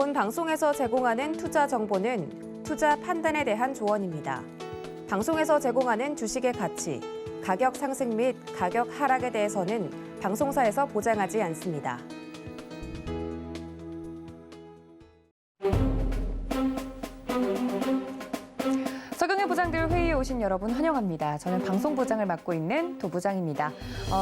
본 방송에서 제공하는 투자 정보는 투자 판단에 대한 조언입니다. 방송에서 제공하는 주식의 가치, 가격 상승 및 가격 하락에 대해서는 방송사에서 보장하지 않습니다. 서경의 부장들 회의에 오신 여러분 환영합니다. 저는 방송 부장을 맡고 있는 도 부장입니다.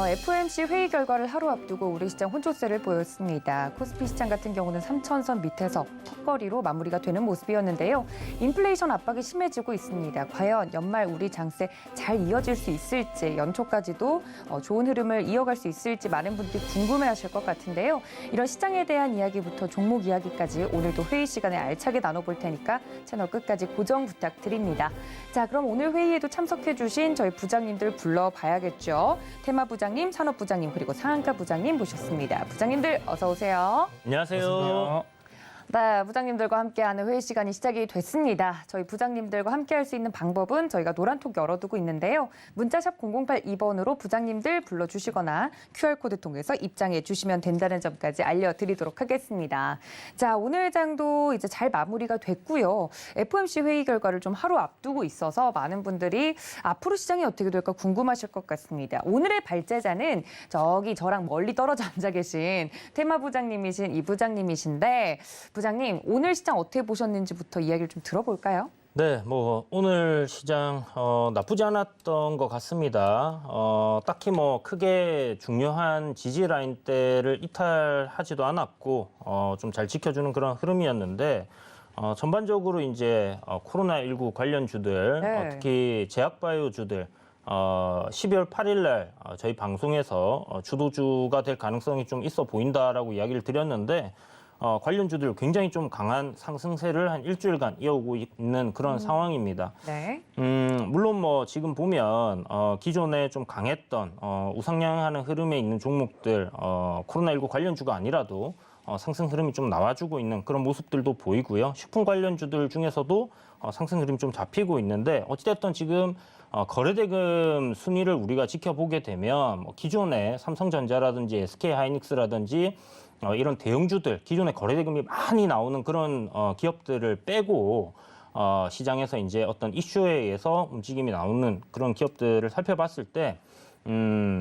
FOMC 회의 결과를 하루 앞두고 우리 시장 혼조세를 보였습니다. 코스피 시장 같은 경우는 3,000선 밑에서 턱걸이로 마무리가 되는 모습이었는데요. 인플레이션 압박이 심해지고 있습니다. 과연 연말 우리 장세 잘 이어질 수 있을지, 연초까지도 좋은 흐름을 이어갈 수 있을지 많은 분들이 궁금해하실 것 같은데요. 이런 시장에 대한 이야기부터 종목 이야기까지 오늘도 회의 시간에 알차게 나눠볼 테니까 채널 끝까지 고정 부탁드립니다. 자, 그럼 오늘 회의에도 참석해 주신 저희 부장님들 불러봐야겠죠. 테마 부장님, 산업 부장님, 그리고 상한가 부장님 모셨습니다. 부장님들 어서 오세요. 안녕하세요. 네, 부장님들과 함께하는 회의 시간이 시작이 됐습니다. 저희 부장님들과 함께할 수 있는 방법은 저희가 노란톡 열어두고 있는데요. 문자샵 0082번으로 부장님들 불러주시거나 QR코드 통해서 입장해 주시면 된다는 점까지 알려드리도록 하겠습니다. 자, 오늘 장도 이제 잘 마무리가 됐고요. FOMC 회의 결과를 좀 하루 앞두고 있어서 많은 분들이 앞으로 시장이 어떻게 될까 궁금하실 것 같습니다. 오늘의 발제자는 저기 저랑 멀리 떨어져 앉아 계신 테마 부장님이신 이 부장님이신데 부장님, 오늘 시장 어떻게 보셨는지부터 이야기를 좀 들어볼까요? 네, 오늘 시장 나쁘지 않았던 것 같습니다. 딱히 크게 중요한 지지 라인대를 이탈하지도 않았고 좀 잘 지켜주는 그런 흐름이었는데 전반적으로 이제 코로나19 관련주들, 네. 특히 제약바이오주들 12월 8일 날 저희 방송에서 주도주가 될 가능성이 좀 있어 보인다라고 이야기를 드렸는데 관련주들 굉장히 좀 강한 상승세를 한 일주일간 이어오고 있는 그런 상황입니다. 네. 물론 지금 보면 기존에 좀 강했던 우상향하는 흐름에 있는 종목들 코로나19 관련주가 아니라도 상승 흐름이 좀 나와주고 있는 그런 모습들도 보이고요. 식품 관련주들 중에서도 상승 흐름이 좀 잡히고 있는데 어찌됐든 지금 거래대금 순위를 우리가 지켜보게 되면 기존에 삼성전자라든지 SK하이닉스라든지 이런 대형주들, 기존에 거래대금이 많이 나오는 그런 기업들을 빼고 시장에서 이제 어떤 이슈에 의해서 움직임이 나오는 그런 기업들을 살펴봤을 때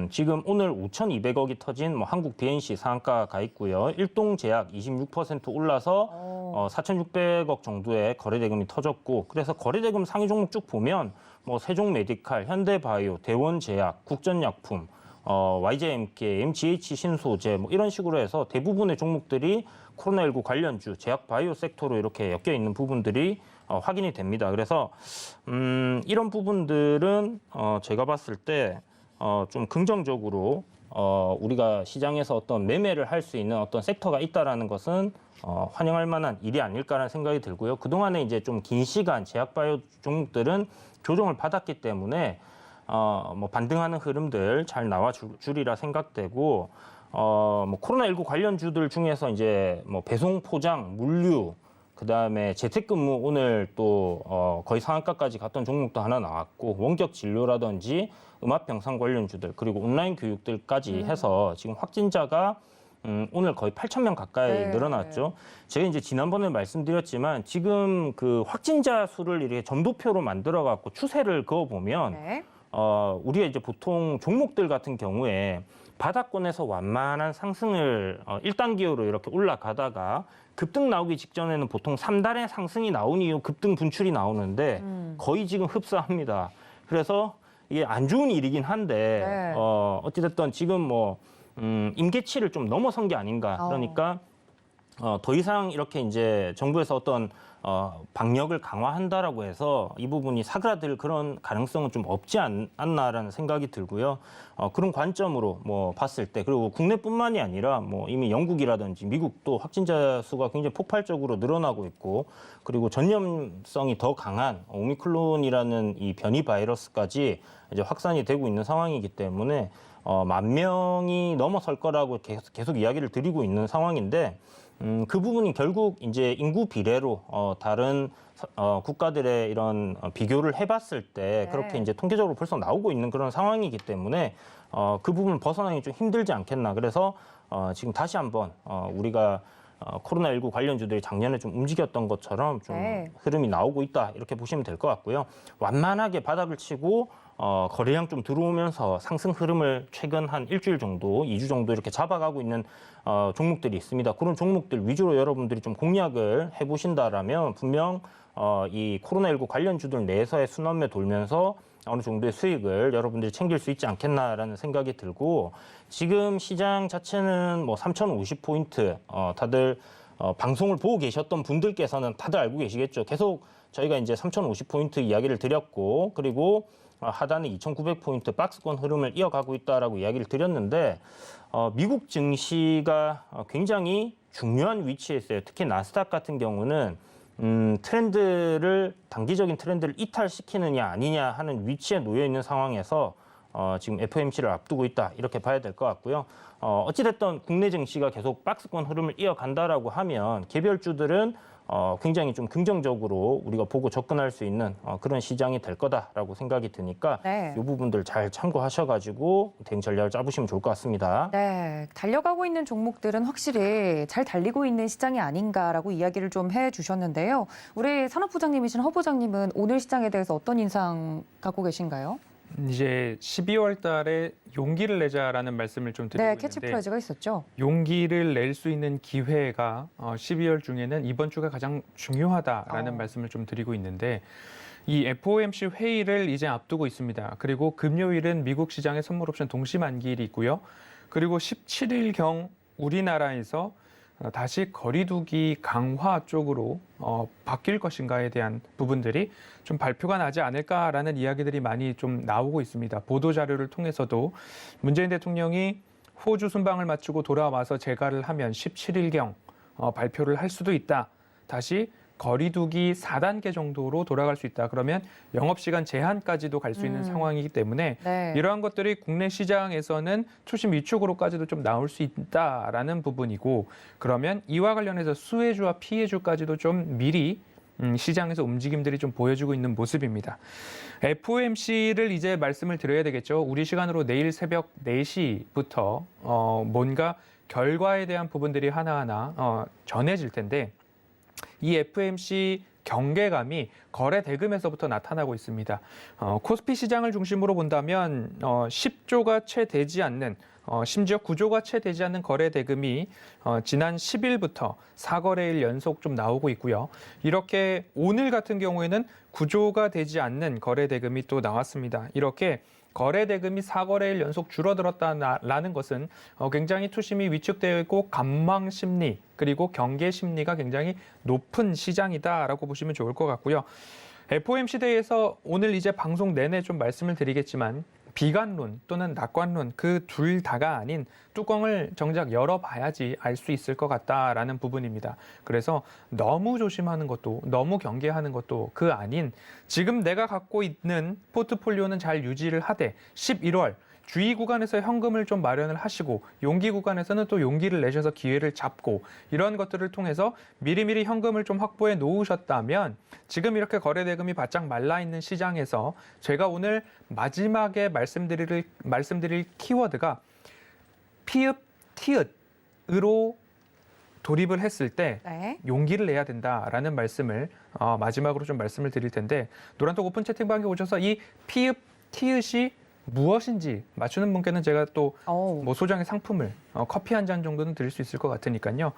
지금 오늘 5,200억이 터진 한국 BNC 상한가 가 있고요. 일동제약 26% 올라서 4,600억 정도의 거래대금이 터졌고, 그래서 거래대금 상위 종목 쭉 보면 세종메디칼, 현대바이오, 대원제약, 국전약품, YJMK, MGH 신소재 이런 식으로 해서 대부분의 종목들이 코로나19 관련주, 제약바이오 섹터로 이렇게 엮여 있는 부분들이 확인이 됩니다. 그래서 이런 부분들은 제가 봤을 때 좀 긍정적으로 우리가 시장에서 어떤 매매를 할 수 있는 어떤 섹터가 있다라는 것은 환영할 만한 일이 아닐까라는 생각이 들고요. 그동안에 이제 좀 긴 시간 제약바이오 종목들은 조정을 받았기 때문에 반등하는 흐름들 잘 나와 주리라 생각되고, 코로나19 관련주들 중에서 이제 배송, 포장, 물류, 그다음에 재택근무 오늘 또 거의 상한가까지 갔던 종목도 하나 나왔고, 원격 진료라든지 음압 병상 관련주들, 그리고 온라인 교육들까지 해서 지금 확진자가 오늘 거의 8,000명 가까이 늘어났죠. 제가 이제 지난번에 말씀드렸지만 지금 그 확진자 수를 이렇게 점도표로 만들어 갖고 추세를 그어 보면 우리가 이제 보통 종목들 같은 경우에 바닥권에서 완만한 상승을 1단계로 이렇게 올라가다가 급등 나오기 직전에는 보통 3단의 상승이 나온 이후 급등 분출이 나오는데 거의 지금 흡사합니다. 그래서 이게 안 좋은 일이긴 한데 어찌됐든 지금 임계치를 좀 넘어선 게 아닌가. 그러니까 더 이상 이렇게 이제 정부에서 어떤 방역을 강화한다라고 해서 이 부분이 사그라들 그런 가능성은 좀 없지 않나라는 생각이 들고요. 그런 관점으로 봤을 때, 그리고 국내뿐만이 아니라 이미 영국이라든지 미국도 확진자 수가 굉장히 폭발적으로 늘어나고 있고, 그리고 전염성이 더 강한 오미크론이라는 이 변이 바이러스까지 이제 확산이 되고 있는 상황이기 때문에 10,000명이 넘어설 거라고 계속 이야기를 드리고 있는 상황인데, 그 부분이 결국 이제 인구 비례로 다른 국가들의 이런 비교를 해봤을 때 그렇게 이제 통계적으로 벌써 나오고 있는 그런 상황이기 때문에 그 부분 벗어나기 좀 힘들지 않겠나. 그래서 지금 다시 한번 우리가 코로나19 관련주들이 작년에 좀 움직였던 것처럼 좀 네. 흐름이 나오고 있다 이렇게 보시면 될 것 같고요. 완만하게 바닥을 치고 거래량 좀 들어오면서 상승 흐름을 최근 한 일주일 정도, 2주 정도 이렇게 잡아가고 있는 종목들이 있습니다. 그런 종목들 위주로 여러분들이 좀 공략을 해보신다라면 분명 이 코로나19 관련주들 내에서의 순환매 돌면서 어느 정도의 수익을 여러분들이 챙길 수 있지 않겠나라는 생각이 들고, 지금 시장 자체는 뭐 3,050포인트, 다들 방송을 보고 계셨던 분들께서는 다들 알고 계시겠죠. 계속 저희가 이제 3,050포인트 이야기를 드렸고, 그리고 하단에 2,900포인트 박스권 흐름을 이어가고 있다라고 이야기를 드렸는데, 미국 증시가 굉장히 중요한 위치에 있어요. 특히 나스닥 같은 경우는 트렌드를, 단기적인 트렌드를 이탈시키느냐 아니냐 하는 위치에 놓여 있는 상황에서 지금 FOMC를 앞두고 있다 이렇게 봐야 될 것 같고요. 어찌됐든 국내 증시가 계속 박스권 흐름을 이어간다라고 하면 개별주들은 굉장히 좀 긍정적으로 우리가 보고 접근할 수 있는 그런 시장이 될 거다라고 생각이 드니까 네. 이 부분들 잘 참고하셔가지고 대응 전략을 짜보시면 좋을 것 같습니다. 네, 달려가고 있는 종목들은 확실히 잘 달리고 있는 시장이 아닌가라고 이야기를 좀 해주셨는데요. 우리 산업부장님이신 허 부장님은 오늘 시장에 대해서 어떤 인상 갖고 계신가요? 이제 12월 달에 용기를 내자라는 말씀을 좀 드리고 네, 있는데, 캐치프라이즈가 있었죠. 용기를 낼 수 있는 기회가 12월 중에는 이번 주가 가장 중요하다라는 어. 말씀을 좀 드리고 있는데, 이 FOMC 회의를 이제 앞두고 있습니다. 그리고 금요일은 미국 시장의 선물 옵션 동시 만기일이 있고요. 그리고 17일경 우리나라에서 다시 거리두기 강화 쪽으로 바뀔 것인가에 대한 부분들이 좀 발표가 나지 않을까라는 이야기들이 많이 좀 나오고 있습니다. 보도 자료를 통해서도 문재인 대통령이 호주 순방을 마치고 돌아와서 재가를 하면 17일경 발표를 할 수도 있다. 다시 거리두기 4단계 정도로 돌아갈 수 있다. 그러면 영업시간 제한까지도 갈 수 있는 상황이기 때문에 네. 이러한 것들이 국내 시장에서는 투심 위축으로까지도 좀 나올 수 있다라는 부분이고, 그러면 이와 관련해서 수혜주와 피해주까지도 좀 미리 시장에서 움직임들이 좀 보여주고 있는 모습입니다. FOMC를 이제 말씀을 드려야 되겠죠. 우리 시간으로 내일 새벽 4시부터 뭔가 결과에 대한 부분들이 하나하나 전해질 텐데, 이 FOMC 경계감이 거래 대금에서부터 나타나고 있습니다. 코스피 시장을 중심으로 본다면 10조가 채 되지 않는, 심지어 9조가 채 되지 않는 거래 대금이 지난 10일부터 4거래일 연속 좀 나오고 있고요. 이렇게 오늘 같은 경우에는 9조가 되지 않는 거래 대금이 또 나왔습니다. 이렇게 거래 대금이 4거래일 연속 줄어들었다라는 것은 굉장히 투심이 위축되고 관망 심리 그리고 경계 심리가 굉장히 높은 시장이다라고 보시면 좋을 것 같고요. FOMC 대회에서 오늘 이제 방송 내내 좀 말씀을 드리겠지만, 비관론 또는 낙관론 그 둘 다가 아닌 뚜껑을 정작 열어봐야지 알 수 있을 것 같다라는 부분입니다. 그래서 너무 조심하는 것도 너무 경계하는 것도 그 아닌, 지금 내가 갖고 있는 포트폴리오는 잘 유지를 하되 11월 주의 구간에서 현금을 좀 마련을 하시고 용기 구간에서는 또 용기를 내셔서 기회를 잡고, 이런 것들을 통해서 미리미리 현금을 좀 확보해 놓으셨다면 지금 이렇게 거래 대금이 바짝 말라 있는 시장에서 제가 오늘 마지막에 말씀드릴 키워드가 피읍 티읕으로 돌입을 했을 때 네. 용기를 내야 된다라는 말씀을 마지막으로 좀 말씀을 드릴 텐데, 노란톡 오픈 채팅방에 오셔서 이 피읍 티읕이 무엇인지 맞추는 분께는 제가 또 뭐 소정의 상품을 커피 한 잔 정도는 드릴 수 있을 것 같으니까요.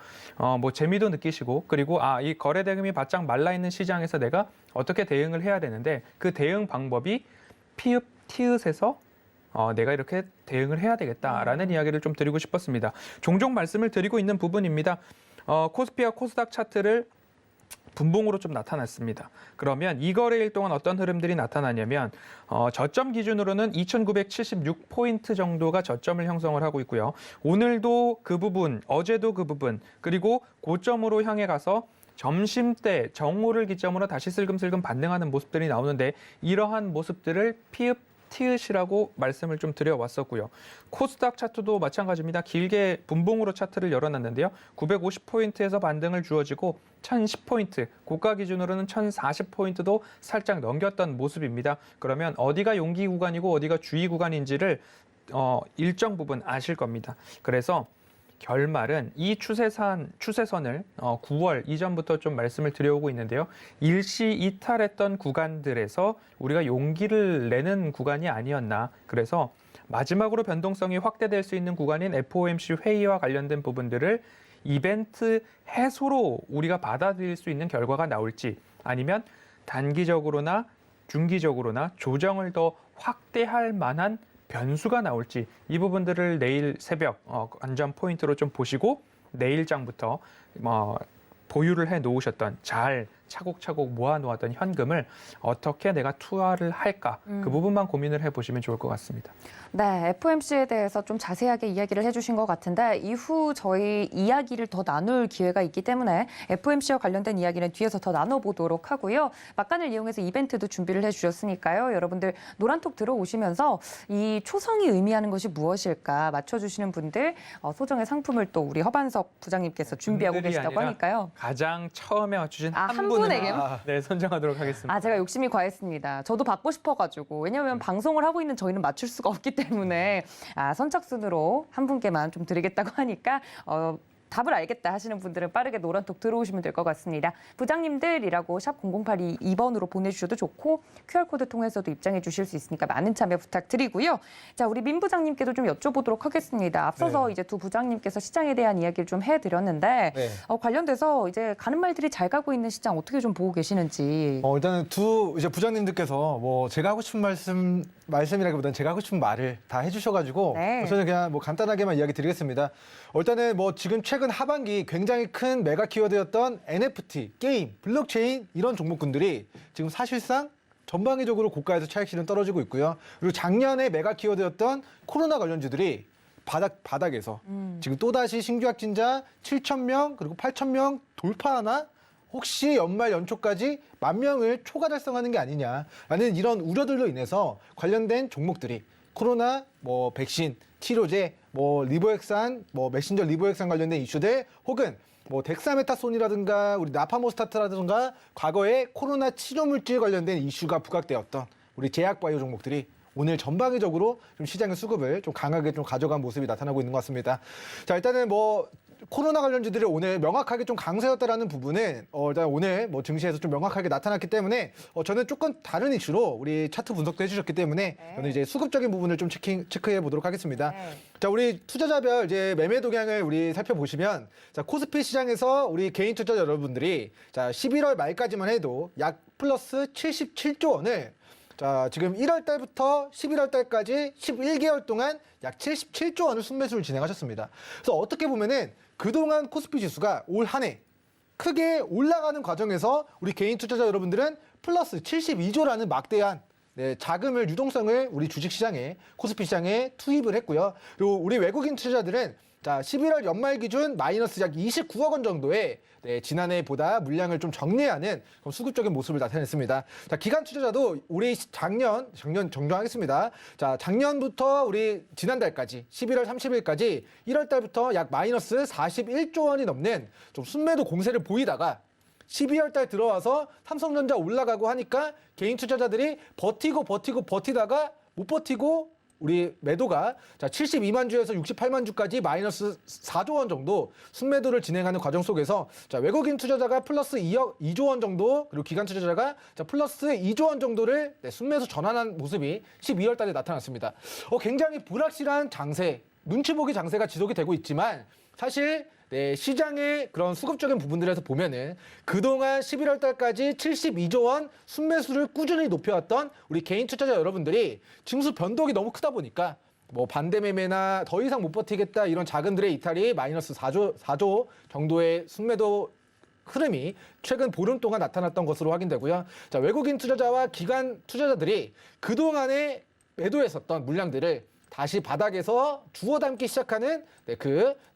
뭐 재미도 느끼시고, 그리고 이 거래 대금이 바짝 말라 있는 시장에서 내가 어떻게 대응을 해야 되는데 그 대응 방법이 피읍 티읕에서 내가 이렇게 대응을 해야 되겠다라는 이야기를 좀 드리고 싶었습니다. 종종 말씀을 드리고 있는 부분입니다. 코스피와 코스닥 차트를 분봉으로 좀 나타났습니다. 그러면 이 거래일 동안 어떤 흐름들이 나타나냐면 저점 기준으로는 2,976포인트 정도가 저점을 형성을 하고 있고요. 오늘도 그 부분, 어제도 그 부분, 그리고 고점으로 향해 가서 점심때 정오를 기점으로 다시 슬금슬금 반등하는 모습들이 나오는데, 이러한 모습들을 피읍 티읕이라고 말씀을 좀 드려왔었고요. 코스닥 차트도 마찬가지입니다. 길게 분봉으로 차트를 열어놨는데요. 950포인트에서 반등을 주어지고 1,010포인트, 고가 기준으로는 1,040포인트도 살짝 넘겼던 모습입니다. 그러면 어디가 용기 구간이고 어디가 주의 구간인지를 일정 부분 아실 겁니다. 그래서 결말은 이 추세선을 9월 이전부터 좀 말씀을 드려오고 있는데요. 일시 이탈했던 구간들에서 우리가 용기를 내는 구간이 아니었나. 그래서 마지막으로 변동성이 확대될 수 있는 구간인 FOMC 회의와 관련된 부분들을 이벤트 해소로 우리가 받아들일 수 있는 결과가 나올지 아니면 단기적으로나 중기적으로나 조정을 더 확대할 만한 변수가 나올지 이 부분들을 내일 새벽 관전 포인트로 좀 보시고 내일장부터 보유를 해 놓으셨던 잘 차곡차곡 모아 놓았던 현금을 어떻게 내가 투하를 할까 그 부분만 고민을 해보시면 좋을 것 같습니다. 네, FOMC에 대해서 좀 자세하게 이야기를 해주신 것 같은데 이후 저희 이야기를 더 나눌 기회가 있기 때문에 FOMC와 관련된 이야기는 뒤에서 더 나눠보도록 하고요. 막간을 이용해서 이벤트도 준비를 해주셨으니까요. 여러분들 노란톡 들어오시면서 이 초성이 의미하는 것이 무엇일까 맞춰주시는 분들 소정의 상품을 또 우리 허반석 부장님께서 준비하고 분들이 계시다고 아니라 하니까요. 가장 처음에 맞추신 한 한 분을 분에게만? 네, 선정하도록 하겠습니다. 제가 욕심이 과했습니다. 저도 받고 싶어가지고. 왜냐하면 방송을 하고 있는 저희는 맞출 수가 없기 때문에 선착순으로 한 분께만 좀 드리겠다고 하니까 답을 알겠다 하시는 분들은 빠르게 노란톡 들어오시면 될 것 같습니다. 부장님들이라고 샵 0082번으로 보내주셔도 좋고 QR코드 통해서도 입장해 주실 수 있으니까 많은 참여 부탁드리고요. 자, 우리 민 부장님께도 좀 여쭤보도록 하겠습니다. 앞서서 이제 두 부장님께서 시장에 대한 이야기를 좀 해드렸는데 관련돼서 이제 가는 말들이 잘 가고 있는 시장 어떻게 좀 보고 계시는지. 일단은 두 이제 부장님들께서 뭐 제가 하고 싶은 말씀이라기보다는 제가 하고 싶은 말을 다 해주셔가지고 네. 저는 그냥 뭐 간단하게만 이야기 드리겠습니다. 일단은 뭐 지금 최근 하반기 굉장히 큰 메가 키워드였던 NFT, 게임, 블록체인 이런 종목군들이 지금 사실상 전방위적으로 고가에서 차익실은 떨어지고 있고요. 그리고 작년에 메가 키워드였던 코로나 관련주들이 바닥에서 지금 또다시 신규 확진자 7,000명 그리고 8,000명 돌파하나? 혹시 연말 연초까지 10,000명을 초과 달성하는 게 아니냐라는 이런 우려들로 인해서 관련된 종목들이 코로나, 뭐 백신, 치료제, 뭐 리보액산, 뭐 메신저 리보액산 관련된 이슈들 혹은 뭐 덱사메타손이라든가 우리 나파모스타트라든가 과거에 코로나 치료 물질 관련된 이슈가 부각되었던 우리 제약바이오 종목들이 오늘 전방위적으로 좀 시장의 수급을 좀 강하게 좀 가져간 모습이 나타나고 있는 것 같습니다. 자, 일단은 뭐 코로나 관련주들이 오늘 명확하게 좀 강세였다라는 부분은 일단 오늘 뭐 증시에서 좀 명확하게 나타났기 때문에 저는 조금 다른 이슈로 우리 차트 분석도 해주셨기 때문에 저는 이제 수급적인 부분을 좀 체크해 보도록 하겠습니다. 자, 우리 투자자별 이제 매매 동향을 우리 살펴보시면 자, 코스피 시장에서 우리 개인 투자자 여러분들이 자, 11월 말까지만 해도 약 플러스 77조 원을 자, 지금 1월 달부터 11월 달까지 11개월 동안 약 77조 원을 순매수를 진행하셨습니다. 그래서 어떻게 보면은 그동안 코스피 지수가 올 한 해 크게 올라가는 과정에서 우리 개인 투자자 여러분들은 플러스 72조라는 막대한 자금을 유동성을 우리 주식시장에 코스피 시장에 투입을 했고요. 그리고 우리 외국인 투자자들은 자, 11월 연말 기준 마이너스 약 29억 원 정도의 지난해보다 물량을 좀 정리하는 수급적인 모습을 나타냈습니다. 자, 기관 투자자도 우리 작년 정정하겠습니다. 자, 작년부터 우리 지난달까지 11월 30일까지 1월 달부터 약 마이너스 41조 원이 넘는 좀 순매도 공세를 보이다가 12월 달 들어와서 삼성전자 올라가고 하니까 개인 투자자들이 버티다가 못 버티고 우리 매도가 자 72만 주에서 68만 주까지 마이너스 4조 원 정도 순매도를 진행하는 과정 속에서 자 외국인 투자자가 플러스 2조 원 정도 그리고 기관 투자자가 자 플러스 2조 원 정도를 순매수 전환한 모습이 12월 달에 나타났습니다. 굉장히 불확실한 장세, 눈치 보기 장세가 지속이 되고 있지만 사실 시장의 그런 수급적인 부분들에서 보면은 그동안 11월 달까지 72조 원 순매수를 꾸준히 높여왔던 우리 개인 투자자 여러분들이 징수 변동이 너무 크다 보니까 뭐 반대 매매나 더 이상 못 버티겠다 이런 자금들의 이탈이 마이너스 4조 정도의 순매도 흐름이 최근 보름 동안 나타났던 것으로 확인되고요. 자, 외국인 투자자와 기관 투자자들이 그동안에 매도했었던 물량들을 다시 바닥에서 주워 담기 시작하는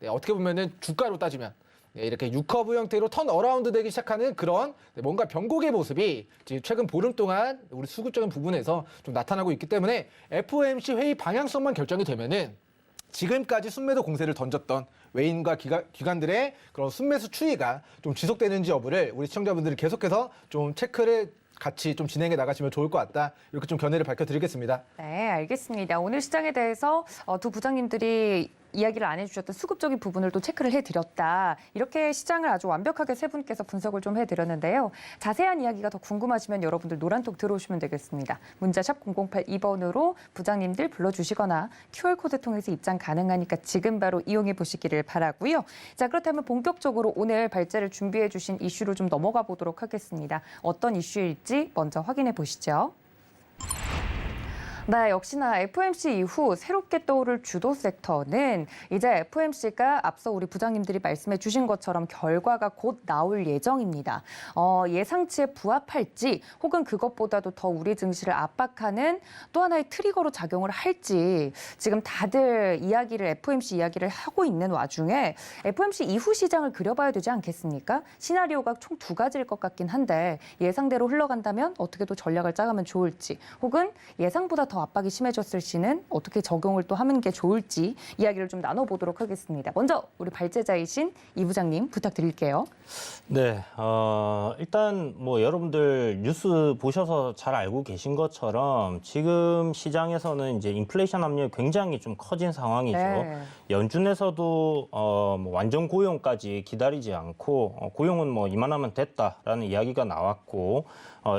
어떻게 보면은 주가로 따지면 이렇게 U커브 형태로 턴 어라운드 되기 시작하는 그런 뭔가 변곡의 모습이 지금 최근 보름 동안 우리 수급적인 부분에서 좀 나타나고 있기 때문에 FOMC 회의 방향성만 결정이 되면은 지금까지 순매도 공세를 던졌던 외인과 기관들의 그런 순매수 추이가 좀 지속되는지 여부를 우리 시청자분들이 계속해서 좀 체크를 같이 좀 진행해 나가시면 좋을 것 같다. 이렇게 좀 견해를 밝혀드리겠습니다. 네, 알겠습니다. 오늘 시장에 대해서 두 부장님들이 이야기를 안 해주셨던 수급적인 부분을 또 체크를 해드렸다. 이렇게 시장을 아주 완벽하게 세 분께서 분석을 좀 해드렸는데요. 자세한 이야기가 더 궁금하시면 여러분들 노란톡 들어오시면 되겠습니다. 문자 샵 0082번으로 부장님들 불러주시거나 QR코드 통해서 입장 가능하니까 지금 바로 이용해 보시기를 바라고요. 자, 그렇다면 본격적으로 오늘 발제를 준비해 주신 이슈로 좀 넘어가 보도록 하겠습니다. 어떤 이슈일지 먼저 확인해 보시죠. 네, 역시나 FOMC 이후 새롭게 떠오를 주도 섹터는 이제 FOMC가 앞서 우리 부장님들이 말씀해 주신 것처럼 결과가 곧 나올 예정입니다. 예상치에 부합할지 혹은 그것보다도 더 우리 증시를 압박하는 또 하나의 트리거로 작용을 할지 지금 다들 FOMC 이야기를 하고 있는 와중에 FOMC 이후 시장을 그려봐야 되지 않겠습니까? 시나리오가 총 두 가지일 것 같긴 한데 예상대로 흘러간다면 어떻게 또 전략을 짜가면 좋을지 혹은 예상보다 더 압박이 심해졌을 시는 어떻게 적용을 또 하는 게 좋을지 이야기를 좀 나눠보도록 하겠습니다. 먼저 우리 발제자이신 이 부장님 부탁드릴게요. 네, 일단 뭐 여러분들 뉴스 보셔서 잘 알고 계신 것처럼 지금 시장에서는 이제 인플레이션 압력이 굉장히 좀 커진 상황이죠. 네. 연준에서도 뭐 완전 고용까지 기다리지 않고 고용은 뭐 이만하면 됐다라는 이야기가 나왔고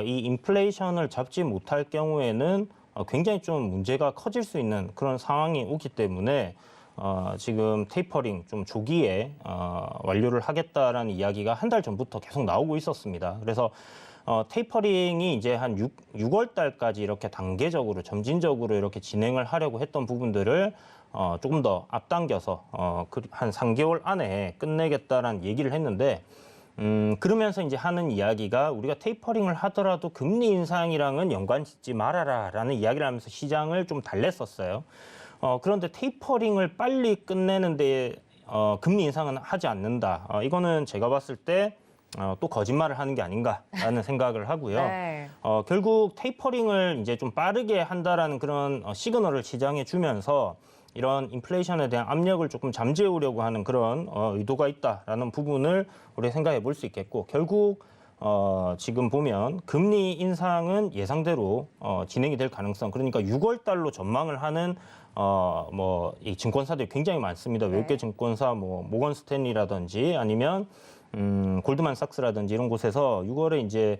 이 인플레이션을 잡지 못할 경우에는 굉장히 좀 문제가 커질 수 있는 그런 상황이 오기 때문에 지금 테이퍼링 좀 조기에 완료를 하겠다라는 이야기가 한 달 전부터 계속 나오고 있었습니다. 그래서 테이퍼링이 이제 한 6월 달까지 이렇게 단계적으로 점진적으로 이렇게 진행을 하려고 했던 부분들을 조금 더 앞당겨서 한 3개월 안에 끝내겠다라는 얘기를 했는데 그러면서 이제 하는 이야기가 우리가 테이퍼링을 하더라도 금리 인상이랑은 연관 짓지 말아라라는 이야기를 하면서 시장을 좀 달랬었어요. 그런데 테이퍼링을 빨리 끝내는데 금리 인상은 하지 않는다. 이거는 제가 봤을 때 또 거짓말을 하는 게 아닌가라는 생각을 하고요. 네. 결국 테이퍼링을 이제 좀 빠르게 한다라는 그런 시그널을 시장에 주면서 이런 인플레이션에 대한 압력을 조금 잠재우려고 하는 그런 의도가 있다라는 부분을 우리가 생각해 볼 수 있겠고 결국 지금 보면 금리 인상은 예상대로 진행이 될 가능성 그러니까 6월 달로 전망을 하는 이 증권사들이 굉장히 많습니다. 외국계 증권사 모건 스탠리라든지 아니면 골드만삭스라든지 이런 곳에서 6월에 이제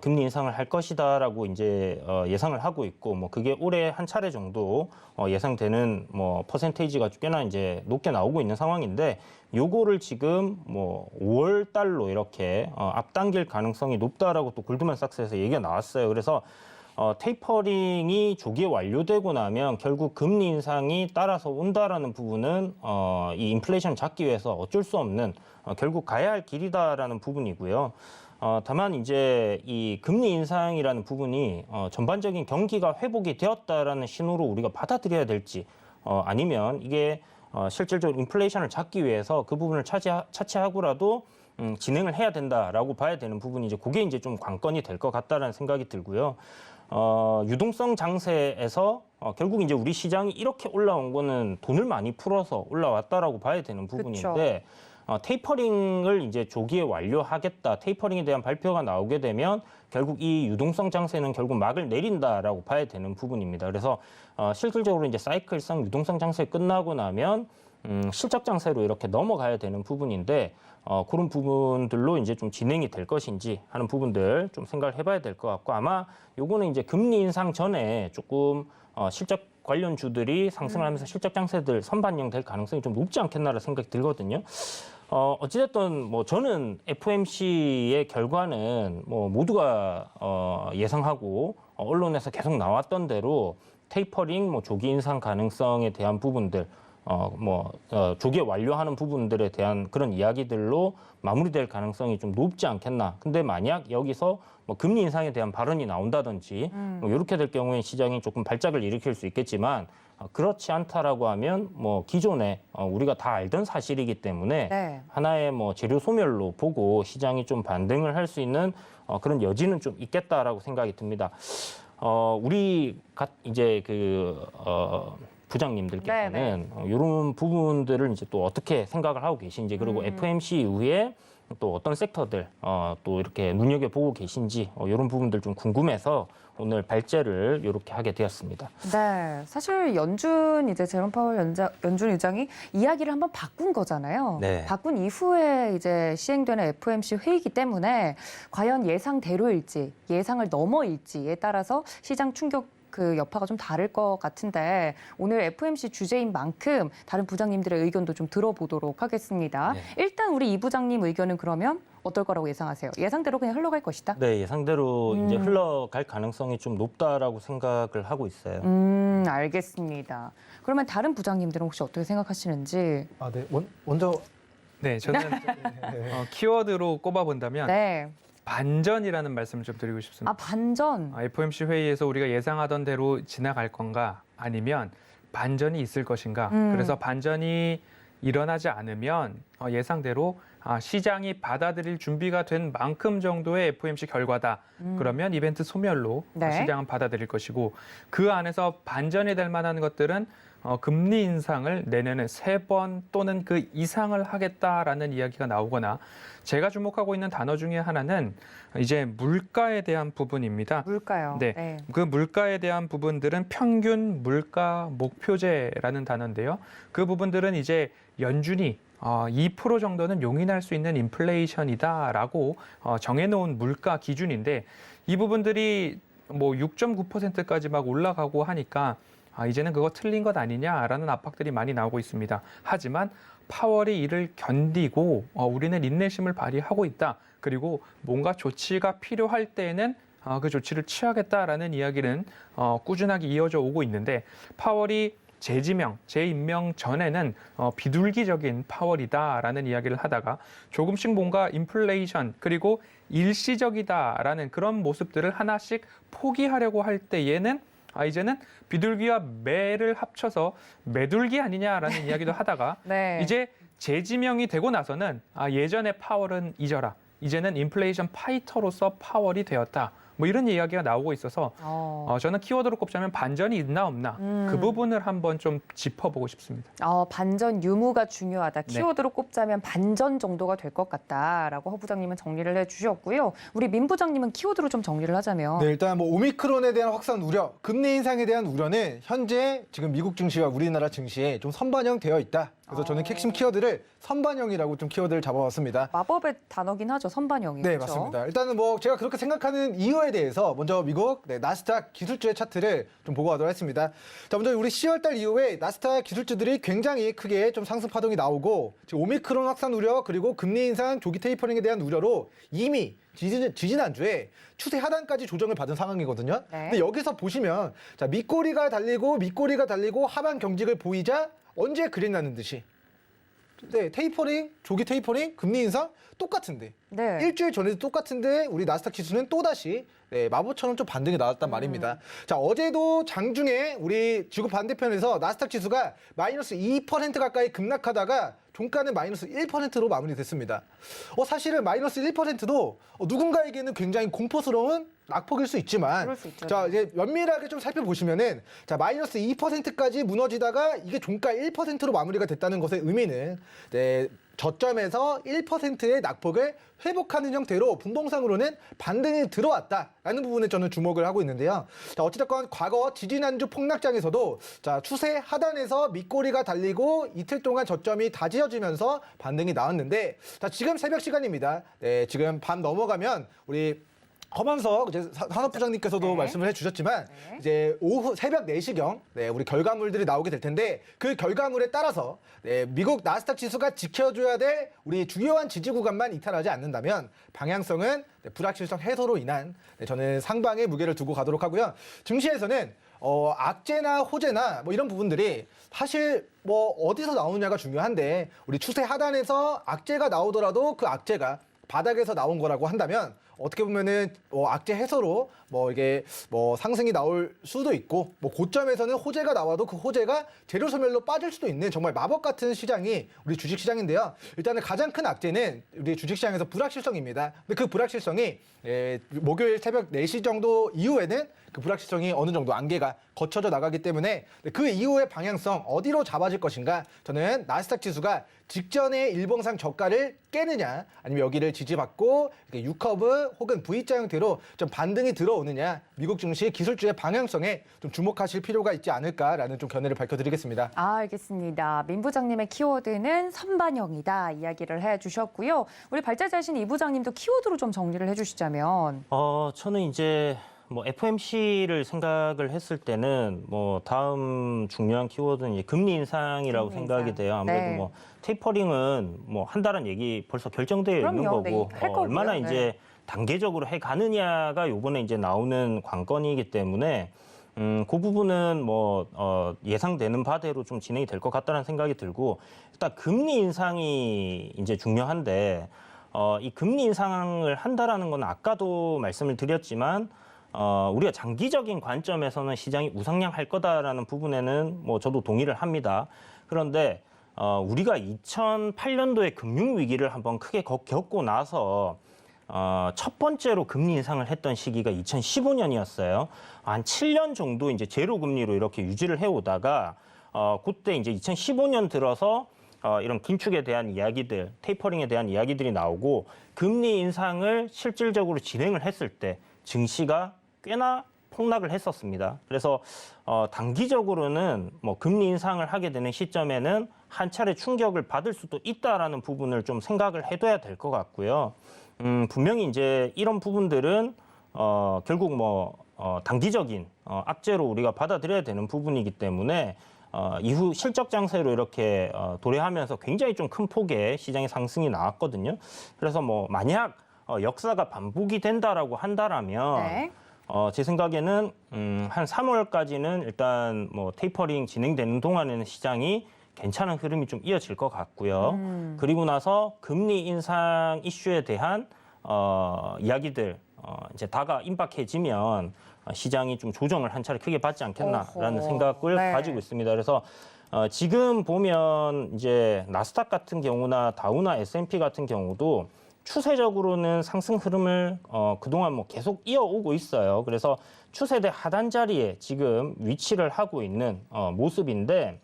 금리 인상을 할 것이다라고 이제 예상을 하고 있고 그게 올해 한 차례 정도 예상되는 퍼센테이지가 꽤나 이제 높게 나오고 있는 상황인데 요거를 지금 5월 달로 이렇게 앞당길 가능성이 높다라고 또 골드만삭스에서 얘기가 나왔어요. 그래서 테이퍼링이 조기에 완료되고 나면 결국 금리 인상이 따라서 온다라는 부분은 이 인플레이션 잡기 위해서 어쩔 수 없는 결국 가야 할 길이다라는 부분이고요. 다만 이제 이 금리 인상이라는 부분이 전반적인 경기가 회복이 되었다라는 신호로 우리가 받아들여야 될지 아니면 이게 실질적으로 인플레이션을 잡기 위해서 그 부분을 차치하고라도 진행을 해야 된다라고 봐야 되는 부분이 이제 그게 이제 좀 관건이 될 것 같다라는 생각이 들고요. 유동성 장세에서 결국 이제 우리 시장이 이렇게 올라온 거는 돈을 많이 풀어서 올라왔다라고 봐야 되는 부분인데 테이퍼링을 이제 조기에 완료하겠다. 테이퍼링에 대한 발표가 나오게 되면 결국 이 유동성 장세는 결국 막을 내린다라고 봐야 되는 부분입니다. 그래서 실질적으로 이제 사이클성 유동성 장세 끝나고 나면 실적 장세로 이렇게 넘어가야 되는 부분인데 그런 부분들로 이제 좀 진행이 될 것인지 하는 부분들 좀 생각을 해봐야 될 것 같고 아마 요거는 이제 금리 인상 전에 조금 실적 관련주들이 상승을 하면서 실적 장세들 선반영될 가능성이 좀 높지 않겠나라는 생각이 들거든요. 어찌됐든 저는 FOMC의 결과는 모두가 예상하고 언론에서 계속 나왔던 대로 테이퍼링 조기 인상 가능성에 대한 부분들 조기에 완료하는 부분들에 대한 그런 이야기들로 마무리될 가능성이 좀 높지 않겠나. 근데 만약 여기서 금리 인상에 대한 발언이 나온다든지 이렇게 될 경우에 시장이 조금 발작을 일으킬 수 있겠지만 그렇지 않다라고 하면 기존에 우리가 다 알던 사실이기 때문에 하나의 재료 소멸로 보고 시장이 좀 반등을 할 수 있는 그런 여지는 좀 있겠다라고 생각이 듭니다. 우리 이제 부장님들께서는 이런 부분들을 이제 또 어떻게 생각을 하고 계신지 그리고 FOMC 이후에 또 어떤 섹터들 또 이렇게 눈여겨보고 계신지 이런 부분들 좀 궁금해서 오늘 발제를 이렇게 하게 되었습니다. 네, 사실 연준 이제 제롬 파월 연준 의장이 이야기를 한번 바꾼 거잖아요. 네. 바꾼 이후에 이제 시행되는 FOMC 회의이기 때문에 과연 예상대로일지, 예상을 넘어일지에 따라서 시장 충격 그 여파가 좀 다를 것 같은데 오늘 FOMC 주제인 만큼 다른 부장님들의 의견도 좀 들어보도록 하겠습니다. 네. 일단 우리 이 부장님 의견은 그러면 어떨 거라고 예상하세요? 예상대로 그냥 흘러갈 것이다? 네, 예상대로 이제 흘러갈 가능성이 좀 높다라고 생각을 하고 있어요. 알겠습니다. 그러면 다른 부장님들은 혹시 어떻게 생각하시는지? 아, 네. 먼저 네, 저는 키워드로 꼽아본다면 네. 반전이라는 말씀을 좀 드리고 싶습니다. 아, 반전. FOMC 회의에서 우리가 예상하던 대로 지나갈 건가 아니면 반전이 있을 것인가. 그래서 반전이 일어나지 않으면 예상대로 시장이 받아들일 준비가 된 만큼 정도의 FOMC 결과다. 그러면 이벤트 소멸로 네. 시장은 받아들일 것이고 그 안에서 반전이 될 만한 것들은 금리 인상을 내년에 3번 또는 그 이상을 하겠다라는 이야기가 나오거나 제가 주목하고 있는 단어 중에 하나는 이제 물가에 대한 부분입니다. 물가요. 네. 그 물가에 대한 부분들은 평균 물가 목표제라는 단어인데요. 그 부분들은 이제 연준이 2% 정도는 용인할 수 있는 인플레이션이다라고 정해놓은 물가 기준인데 이 부분들이 뭐 6.9%까지 막 올라가고 하니까 이제는 그거 틀린 것 아니냐라는 압박들이 많이 나오고 있습니다. 하지만 파월이 이를 견디고 우리는 인내심을 발휘하고 있다. 그리고 뭔가 조치가 필요할 때에는 그 조치를 취하겠다라는 이야기는 꾸준하게 이어져 오고 있는데 파월이 재임명 전에는 비둘기적인 파월이다라는 이야기를 하다가 조금씩 뭔가 인플레이션 그리고 일시적이다라는 그런 모습들을 하나씩 포기하려고 할 때에는 이제는 비둘기와 매를 합쳐서 매둘기 아니냐라는 이야기도 하다가 네. 이제 재지명이 되고 나서는 예전의 파월은 잊어라. 이제는 인플레이션 파이터로서 파월이 되었다. 뭐 이런 이야기가 나오고 있어서 저는 키워드로 꼽자면 반전이 있나 없나 그 부분을 한번 좀 짚어보고 싶습니다. 반전 유무가 중요하다. 네. 키워드로 꼽자면 반전 정도가 될 것 같다라고 허 부장님은 정리를 해주셨고요. 우리 민 부장님은 키워드로 좀 정리를 하자면 네, 일단 뭐 오미크론에 대한 확산 우려, 금리 인상에 대한 우려는 현재 지금 미국 증시와 우리나라 증시에 좀 선반영되어 있다. 그래서 저는 핵심 키워드를 선반영이라고 좀 키워드를 잡아봤습니다. 마법의 단어긴 하죠. 선반영이. 네, 그렇죠? 맞습니다. 일단은 뭐 제가 그렇게 생각하는 이유에 대해서 먼저 미국 나스닥 기술주의 차트를 좀 보고 가도록 하겠습니다. 자, 먼저 우리 10월달 이후에 나스닥 기술주들이 굉장히 크게 좀 상승 파동이 나오고 지금 오미크론 확산 우려 그리고 금리 인상 조기 테이퍼링에 대한 우려로 이미 지지난주에 추세 하단까지 조정을 받은 상황이거든요. 네. 근데 여기서 보시면 자, 밑꼬리가 달리고 하반 경직을 보이자 언제 그린 나는 듯이 네, 테이퍼링, 조기 테이퍼링, 금리 인상 똑같은데 네. 일주일 전에도 똑같은데 우리 나스닥 지수는 또다시 마법처럼 좀 반등이 나왔단 말입니다. 자, 어제도 장중에 우리 지구 반대편에서 나스닥 지수가 마이너스 2% 가까이 급락하다가 종가는 마이너스 1%로 마무리됐습니다. 사실은 마이너스 1%도 누군가에게는 굉장히 공포스러운 낙폭일 수 있지만 그럴 수 있죠. 자, 이제 면밀하게 좀 살펴보시면은 자, 마이너스 2%까지 무너지다가 이게 종가 1%로 마무리가 됐다는 것의 의미는 저점에서 1%의 낙폭을 회복하는 형태로 분봉상으로는 반등이 들어왔다라는 부분에 저는 주목을 하고 있는데요. 자, 어찌됐건 과거 지지난주 폭락장에서도 자, 추세 하단에서 밑꼬리가 달리고 이틀 동안 저점이 다지어지면서 반등이 나왔는데 자, 지금 새벽 시간입니다. 네, 지금 밤 넘어가면 우리 허만석 이제 산업부장님께서도 네. 말씀을 해주셨지만 네. 이제 오후 새벽 4시경 우리 결과물들이 나오게 될 텐데 그 결과물에 따라서 미국 나스닥 지수가 지켜줘야 될 우리 주요한 지지 구간만 이탈하지 않는다면 방향성은 불확실성 해소로 인한 저는 상방의 무게를 두고 가도록 하고요. 증시에서는 악재나 호재나 뭐 이런 부분들이 사실 뭐 어디서 나오느냐가 중요한데 우리 추세 하단에서 악재가 나오더라도 그 악재가 바닥에서 나온 거라고 한다면 어떻게 보면은 악재 해소로 이게 상승이 나올 수도 있고 고점에서는 호재가 나와도 그 호재가 재료 소멸로 빠질 수도 있는 정말 마법 같은 시장이 우리 주식 시장인데요. 일단은 가장 큰 악재는 우리 주식 시장에서 불확실성입니다. 근데 그 불확실성이 목요일 새벽 4시 정도 이후에는 그 불확실성이 어느 정도 안개가 거쳐져 나가기 때문에 그 이후의 방향성 어디로 잡아질 것인가, 저는 나스닥 지수가 직전의 일봉상 저가를 깨느냐 아니면 여기를 지지받고 U커브 혹은 V자 형태로 좀 반등이 들어오느냐, 미국 증시 기술주의 방향성에 좀 주목하실 필요가 있지 않을까라는 좀 견해를 밝혀드리겠습니다. 알겠습니다. 민 부장님의 키워드는 선반영이다 이야기를 해주셨고요. 우리 발자자신 이 부장님도 키워드로 좀 정리를 해주시자면. 저는 이제 FOMC를 생각을 했을 때는 다음 중요한 키워드는 이제 금리 인상이라고 금리 생각이 인상. 돼요. 아무래도 네. 테이퍼링은 한다는 얘기 벌써 결정되어 있는 그럼요. 거고, 네, 할 거고요. 얼마나 네. 이제 단계적으로 해 가느냐가 요번에 이제 나오는 관건이기 때문에 그 부분은 예상되는 바대로 좀 진행이 될 것 같다는 생각이 들고, 일단 금리 인상이 이제 중요한데 이 금리 인상을 한다라는 건 아까도 말씀을 드렸지만 우리가 장기적인 관점에서는 시장이 우상향할 거다라는 부분에는 저도 동의를 합니다. 그런데 우리가 2008년도에 금융위기를 한번 크게 겪고 나서 첫 번째로 금리 인상을 했던 시기가 2015년이었어요. 한 7년 정도 이제 제로 금리로 이렇게 유지를 해오다가 그때 이제 2015년 들어서 이런 긴축에 대한 이야기들, 테이퍼링에 대한 이야기들이 나오고 금리 인상을 실질적으로 진행을 했을 때 증시가 꽤나 폭락을 했었습니다. 그래서 단기적으로는 금리 인상을 하게 되는 시점에는 한 차례 충격을 받을 수도 있다라는 부분을 좀 생각을 해둬야 될 것 같고요. 분명히 이제 이런 부분들은 결국 단기적인 악재로 우리가 받아들여야 되는 부분이기 때문에 이후 실적 장세로 이렇게 도래하면서 굉장히 좀 큰 폭의 시장의 상승이 나왔거든요. 그래서 만약 역사가 반복이 된다라고 한다라면 네. 제 생각에는 한 3월까지는 일단 테이퍼링 진행되는 동안에는 시장이 괜찮은 흐름이 좀 이어질 것 같고요. 그리고 나서 금리 인상 이슈에 대한 이야기들 이제 다가 임박해지면 시장이 좀 조정을 한 차례 크게 받지 않겠나라는 어허. 생각을 네. 가지고 있습니다. 그래서 지금 보면 이제 나스닥 같은 경우나 다우나 S&P 같은 경우도 추세적으로는 상승 흐름을 그동안 계속 이어오고 있어요. 그래서 추세대 하단 자리에 지금 위치를 하고 있는 모습인데,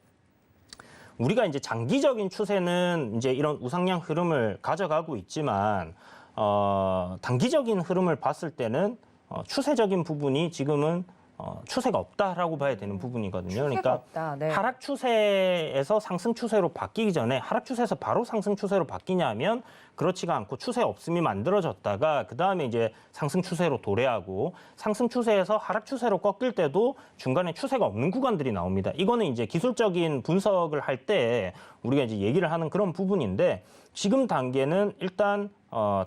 우리가 이제 장기적인 추세는 이제 이런 우상향 흐름을 가져가고 있지만 단기적인 흐름을 봤을 때는 추세적인 부분이 지금은 추세가 없다라고 봐야 되는 부분이거든요. 추세가 그러니까 없다. 네. 하락 추세에서 상승 추세로 바뀌기 전에 하락 추세에서 바로 상승 추세로 바뀌냐면 그렇지가 않고 추세 없음이 만들어졌다가 그 다음에 이제 상승 추세로 도래하고, 상승 추세에서 하락 추세로 꺾일 때도 중간에 추세가 없는 구간들이 나옵니다. 이거는 이제 기술적인 분석을 할 때 우리가 이제 얘기를 하는 그런 부분인데, 지금 단계는 일단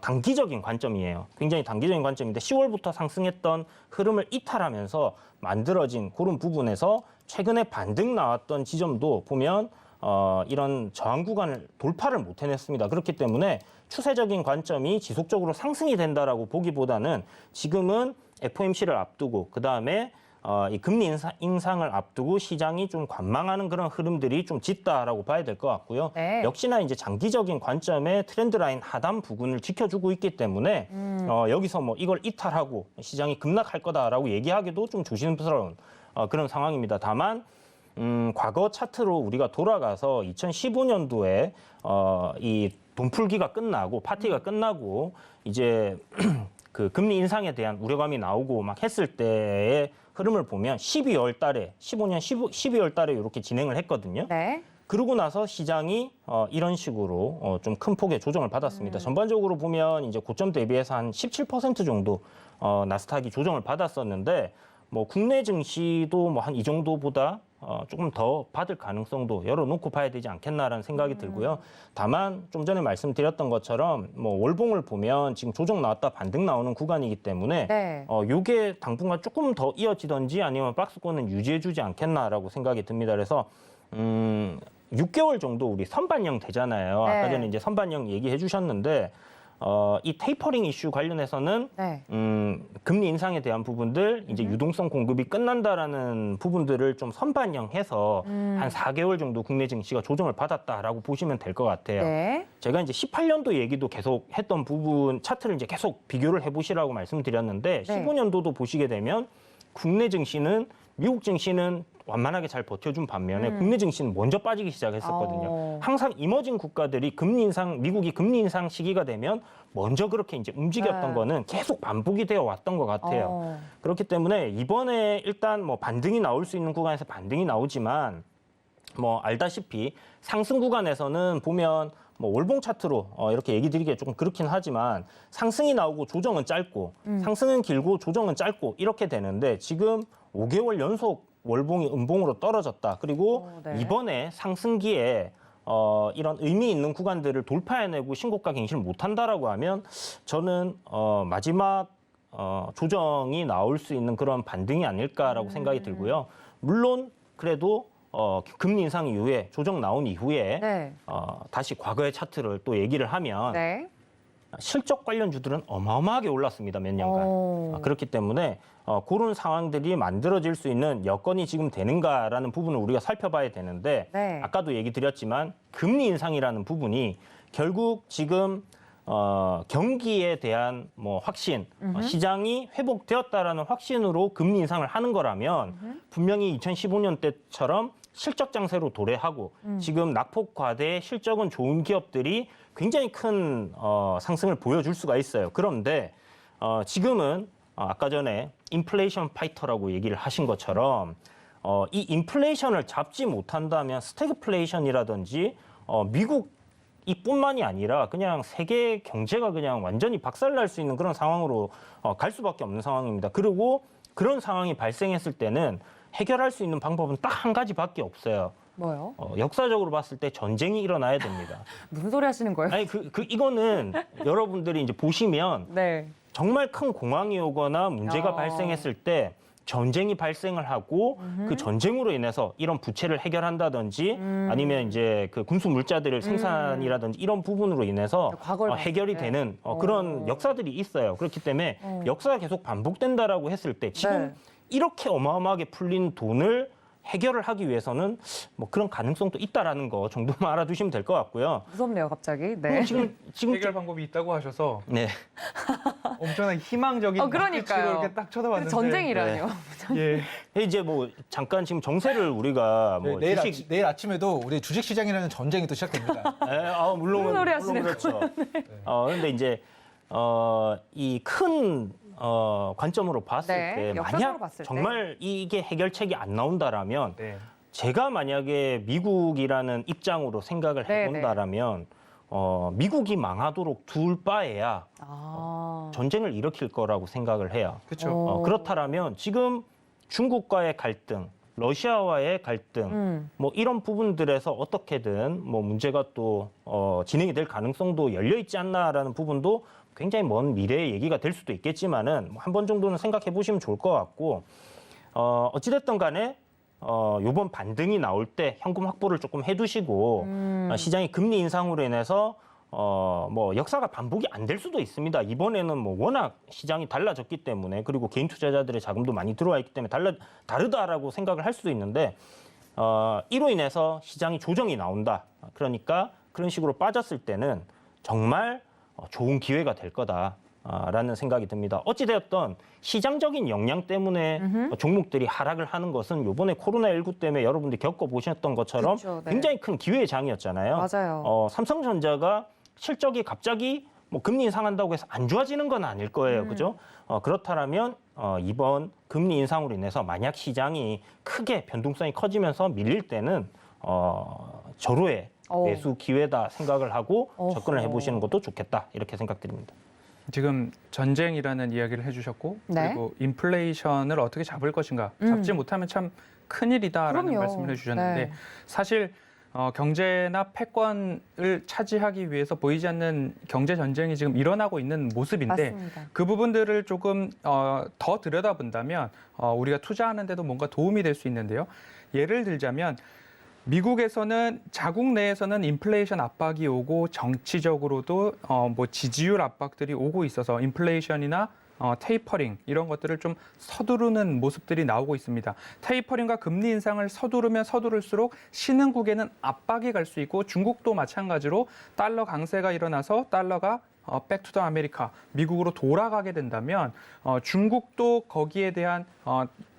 단기적인 관점이에요. 굉장히 단기적인 관점인데 10월부터 상승했던 흐름을 이탈하면서 만들어진 그런 부분에서 최근에 반등 나왔던 지점도 보면 이런 저항 구간을 돌파를 못 해냈습니다. 그렇기 때문에 추세적인 관점이 지속적으로 상승이 된다라고 보기보다는 지금은 FOMC를 앞두고 그다음에 이 금리 인상을 앞두고 시장이 좀 관망하는 그런 흐름들이 좀 짙다라고 봐야 될 것 같고요. 네. 역시나 이제 장기적인 관점의 트렌드 라인 하단 부근을 지켜주고 있기 때문에 여기서 이걸 이탈하고 시장이 급락할 거다라고 얘기하기도 좀 조심스러운 그런 상황입니다. 다만 과거 차트로 우리가 돌아가서 2015년도에 이 돈풀기가 끝나고 파티가 끝나고 이제 그 금리 인상에 대한 우려감이 나오고 막 했을 때의 흐름을 보면 12월 달에 15년 12월 달에 이렇게 진행을 했거든요. 네. 그러고 나서 시장이 이런 식으로 좀 큰 폭의 조정을 받았습니다. 전반적으로 보면 이제 고점 대비해서 한 17% 정도 나스닥이 조정을 받았었는데, 국내 증시도 한 이 정도보다 조금 더 받을 가능성도 열어놓고 봐야 되지 않겠나라는 생각이 들고요. 다만 좀 전에 말씀드렸던 것처럼 월봉을 보면 지금 조정 나왔다 반등 나오는 구간이기 때문에 네. 요게 당분간 조금 더 이어지던지 아니면 박스권은 유지해주지 않겠나라고 생각이 듭니다. 그래서 6개월 정도 우리 선반영 되잖아요. 네. 아까 전에 이제 선반영 얘기해 주셨는데 이 테이퍼링 이슈 관련해서는 네. 금리 인상에 대한 부분들, 이제 유동성 공급이 끝난다라는 부분들을 좀 선반영해서 한 4개월 정도 국내 증시가 조정을 받았다라고 보시면 될 것 같아요. 네. 제가 이제 18년도 얘기도 계속 했던 부분 차트를 이제 계속 비교를 해보시라고 말씀드렸는데 네. 15년도도 보시게 되면 국내 증시는 미국 증시는 완만하게 잘 버텨준 반면에 국내 증시는 먼저 빠지기 시작했었거든요. 항상 이머징 국가들이 금리 인상, 미국이 금리 인상 시기가 되면 먼저 그렇게 이제 움직였던 네. 거는 계속 반복이 되어 왔던 것 같아요. 그렇기 때문에 이번에 일단 뭐 반등이 나올 수 있는 구간에서 반등이 나오지만 뭐 알다시피 상승 구간에서는 보면 뭐 월봉 차트로 이렇게 얘기 드리기가 조금 그렇긴 하지만 상승이 나오고 조정은 짧고 상승은 길고 조정은 짧고 이렇게 되는데 지금 5개월 연속 월봉이 음봉으로 떨어졌다. 그리고 네. 이번에 상승기에 이런 의미 있는 구간들을 돌파해내고 신고가 갱신을 못한다라고 하면 저는 마지막 조정이 나올 수 있는 그런 반등이 아닐까라고 생각이 들고요. 물론 그래도 금리 인상 이후에 조정 나온 이후에 네. 다시 과거의 차트를 또 얘기를 하면 네. 실적 관련주들은 어마어마하게 올랐습니다. 몇 년간. 그렇기 때문에 그런 상황들이 만들어질 수 있는 여건이 지금 되는가라는 부분을 우리가 살펴봐야 되는데 네. 아까도 얘기 드렸지만 금리 인상이라는 부분이 결국 지금 경기에 대한 뭐 확신, 시장이 회복되었다라는 확신으로 금리 인상을 하는 거라면 분명히 2015년 때처럼 실적 장세로 도래하고 지금 낙폭 과대의 실적은 좋은 기업들이 굉장히 큰 상승을 보여줄 수가 있어요. 그런데 지금은 아까 전에 인플레이션 파이터라고 얘기를 하신 것처럼 이 인플레이션을 잡지 못한다면 스태그플레이션이라든지 미국 이뿐만이 아니라 그냥 세계 경제가 그냥 완전히 박살날 수 있는 그런 상황으로 갈 수밖에 없는 상황입니다. 그리고 그런 상황이 발생했을 때는 해결할 수 있는 방법은 딱 한 가지밖에 없어요. 뭐요? 역사적으로 봤을 때 전쟁이 일어나야 됩니다. 무슨 소리 하시는 거예요? 아니 이거는 여러분들이 이제 보시면 네. 정말 큰 공황이 오거나 문제가 발생했을 때 전쟁이 발생을 하고 그 전쟁으로 인해서 이런 부채를 해결한다든지 아니면 이제 그 군수 물자들을 생산이라든지 이런 부분으로 인해서 과거를 해결이 봤을 때. 되는 그런 역사들이 있어요. 그렇기 때문에 역사가 계속 반복된다라고 했을 때 지금 네. 이렇게 어마어마하게 풀린 돈을 해결을 하기 위해서는 뭐 그런 가능성도 있다라는 거 정도만 알아두시면 될 것 같고요. 무섭네요, 갑자기. 네. 지금 해결 방법이 있다고 하셔서 네. 엄청나게 희망적인 그러니까요. 눈빛으로 이렇게 딱 쳐다봤는데 전쟁이라뇨. 예. 이제 뭐 잠깐 지금 정세를 우리가 뭐 주식 내일 아침에도 우리 주식 시장이라는 전쟁이 또 시작됩니다. 물론 무슨 소리 하시는 그렇죠. 그런데 이제 이 큰 관점으로 봤을 네, 때 역사적으로 만약 봤을 때. 정말 이게 해결책이 안 나온다라면 네. 제가 만약에 미국이라는 입장으로 생각을 네, 해본다라면 미국이 망하도록 둘 바에야 전쟁을 일으킬 거라고 생각을 해요. 그렇죠. 그렇다라면 지금 중국과의 갈등, 러시아와의 갈등, 뭐 이런 부분들에서 어떻게든 뭐 문제가 또 진행이 될 가능성도 열려 있지 않나라는 부분도 굉장히 먼 미래의 얘기가 될 수도 있겠지만은 한 번 정도는 생각해 보시면 좋을 것 같고 어찌됐든 간에 요번 반등이 나올 때 현금 확보를 조금 해두시고 시장이 금리 인상으로 인해서 뭐 역사가 반복이 안 될 수도 있습니다. 이번에는 뭐 워낙 시장이 달라졌기 때문에 그리고 개인 투자자들의 자금도 많이 들어와 있기 때문에 다르다라고 생각을 할 수도 있는데 이로 인해서 시장이 조정이 나온다. 그러니까 그런 식으로 빠졌을 때는 정말 좋은 기회가 될 거다라는 생각이 듭니다. 어찌되었던 시장적인 영향 때문에 종목들이 하락을 하는 것은 이번에 코로나19 때문에 여러분들이 겪어보셨던 것처럼 그렇죠, 네. 굉장히 큰 기회의 장이었잖아요. 맞아요. 삼성전자가 실적이 갑자기 뭐 금리 인상한다고 해서 안 좋아지는 건 아닐 거예요. 그죠? 그렇다면 이번 금리 인상으로 인해서 만약 시장이 크게 변동성이 커지면서 밀릴 때는 절호의 매수 기회다 생각을 하고 접근을 해보시는 것도 좋겠다 이렇게 생각드립니다. 지금 전쟁이라는 이야기를 해주셨고 네. 그리고 인플레이션을 어떻게 잡을 것인가 잡지 못하면 참 큰일이다라는 그럼요. 말씀을 해주셨는데 네. 사실 경제나 패권을 차지하기 위해서 보이지 않는 경제 전쟁이 지금 일어나고 있는 모습인데 맞습니다. 그 부분들을 조금 더 들여다본다면 우리가 투자하는 데도 뭔가 도움이 될 수 있는데요. 예를 들자면 미국에서는 자국 내에서는 인플레이션 압박이 오고 정치적으로도 뭐 지지율 압박들이 오고 있어서 인플레이션이나 테이퍼링 이런 것들을 좀 서두르는 모습들이 나오고 있습니다. 테이퍼링과 금리 인상을 서두르면 서두를수록 신흥국에는 압박이 갈 수 있고 중국도 마찬가지로 달러 강세가 일어나서 달러가 백투더 아메리카, 미국으로 돌아가게 된다면 중국도 거기에 대한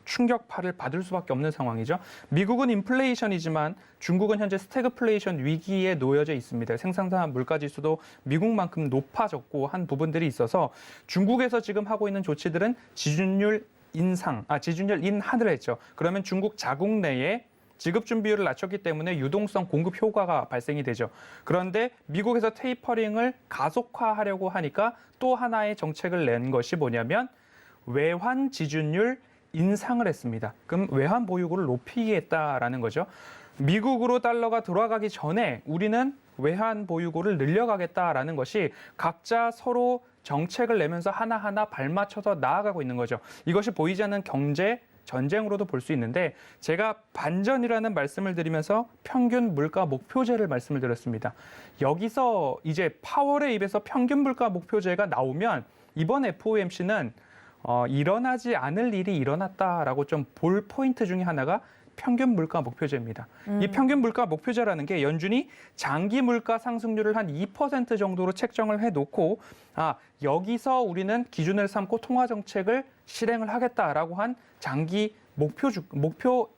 충격파를 받을 수밖에 없는 상황이죠. 미국은 인플레이션이지만 중국은 현재 스태그플레이션 위기에 놓여져 있습니다. 생산자 물가지수도 미국만큼 높아졌고 한 부분들이 있어서 중국에서 지금 하고 있는 조치들은 지준율 인하를 했죠. 그러면 중국 자국 내에 지급 준비율을 낮췄기 때문에 유동성 공급 효과가 발생이 되죠. 그런데 미국에서 테이퍼링을 가속화하려고 하니까 또 하나의 정책을 낸 것이 뭐냐면 외환 지준율 인상을 했습니다. 그럼 외환 보유고를 높이겠다라는 거죠. 미국으로 달러가 돌아가기 전에 우리는 외환 보유고를 늘려가겠다라는 것이 각자 서로 정책을 내면서 하나하나 발맞춰서 나아가고 있는 거죠. 이것이 보이지 않는 경제 전쟁으로도 볼 수 있는데 제가 반전이라는 말씀을 드리면서 평균 물가 목표제를 말씀을 드렸습니다. 여기서 이제 파월의 입에서 평균 물가 목표제가 나오면 이번 FOMC는 일어나지 않을 일이 일어났다라고 좀 볼 포인트 중에 하나가 평균 물가 목표제입니다. 이 평균 물가 목표제라는 게 연준이 장기 물가 상승률을 한 2% 정도로 책정을 해놓고 여기서 우리는 기준을 삼고 통화 정책을 실행을 하겠다라고 한 장기 목표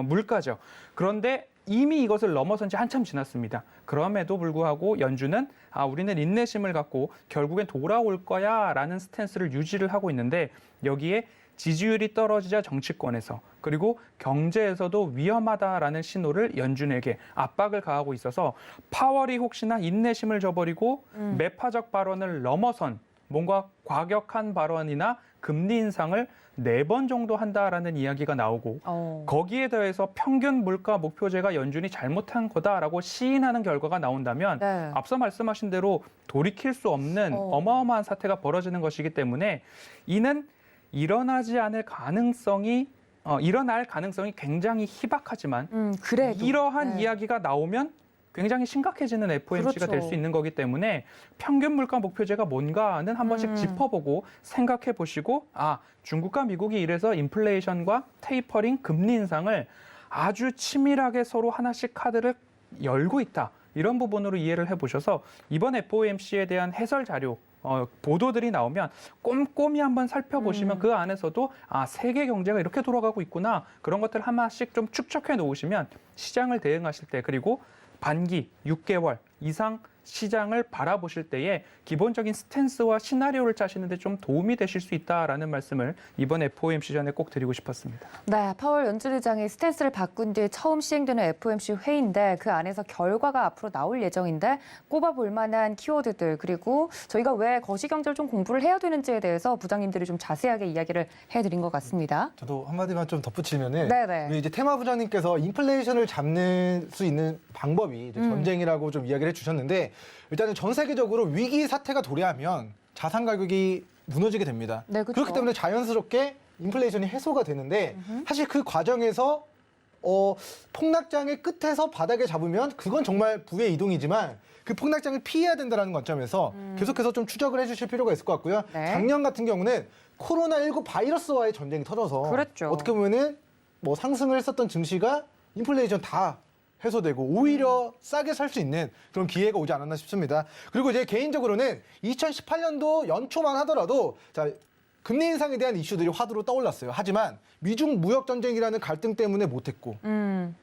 물가죠. 그런데 이미 이것을 넘어선 지 한참 지났습니다. 그럼에도 불구하고 연준은 우리는 인내심을 갖고 결국엔 돌아올 거야라는 스탠스를 유지를 하고 있는데 여기에 지지율이 떨어지자 정치권에서 그리고 경제에서도 위험하다라는 신호를 연준에게 압박을 가하고 있어서 파월이 혹시나 인내심을 저버리고 매파적 발언을 넘어선 뭔가 과격한 발언이나 금리 인상을 4번 정도 한다라는 이야기가 나오고 거기에 더해서 평균 물가 목표제가 연준이 잘못한 거다라고 시인하는 결과가 나온다면 네. 앞서 말씀하신 대로 돌이킬 수 없는 어마어마한 사태가 벌어지는 것이기 때문에 이는 일어날 가능성이 굉장히 희박하지만 그래도. 이러한 네. 이야기가 나오면 굉장히 심각해지는 FOMC가 될 수 그렇죠. 있는 거기 때문에 평균 물가 목표제가 뭔가는 한 번씩 짚어보고 생각해 보시고 중국과 미국이 이래서 인플레이션과 테이퍼링 금리 인상을 아주 치밀하게 서로 하나씩 카드를 열고 있다. 이런 부분으로 이해를 해보셔서 이번 FOMC에 대한 해설 자료 보도들이 나오면 꼼꼼히 한번 살펴보시면 그 안에서도 세계 경제가 이렇게 돌아가고 있구나 그런 것들 하나씩 좀 축적해 놓으시면 시장을 대응하실 때 그리고 반기 6개월 이상 시장을 바라보실 때에 기본적인 스탠스와 시나리오를 짜시는데 좀 도움이 되실 수 있다라는 말씀을 이번 FOMC 전에 꼭 드리고 싶었습니다. 네, 파월 연준의장이 스탠스를 바꾼 뒤에 처음 시행되는 FOMC 회의인데 그 안에서 결과가 앞으로 나올 예정인데 꼽아볼 만한 키워드들 그리고 저희가 왜 거시경제를 좀 공부를 해야 되는지에 대해서 부장님들이 좀 자세하게 이야기를 해드린 것 같습니다. 저도 한마디만 좀 덧붙이면은 네네. 우리 이제 테마 부장님께서 인플레이션을 잡는 수 있는 방법이 이제 전쟁이라고 좀 이야기를 해주셨는데 일단은 전 세계적으로 위기 사태가 도래하면 자산 가격이 무너지게 됩니다. 네, 그렇죠. 그렇기 때문에 자연스럽게 인플레이션이 해소가 되는데 사실 그 과정에서 폭락장의 끝에서 바닥에 잡으면 그건 정말 부의 이동이지만 그 폭락장을 피해야 된다는 관점에서 계속해서 좀 추적을 해주실 필요가 있을 것 같고요. 네. 작년 같은 경우는 코로나19 바이러스와의 전쟁이 터져서 그랬죠. 어떻게 보면은 뭐 상승을 했었던 증시가 인플레이션 다 해소되고 오히려 싸게 살 수 있는 그런 기회가 오지 않았나 싶습니다. 그리고 이제 개인적으로는 2018년도 연초만 하더라도 금리 인상에 대한 이슈들이 화두로 떠올랐어요. 하지만 미중 무역 전쟁이라는 갈등 때문에 못했고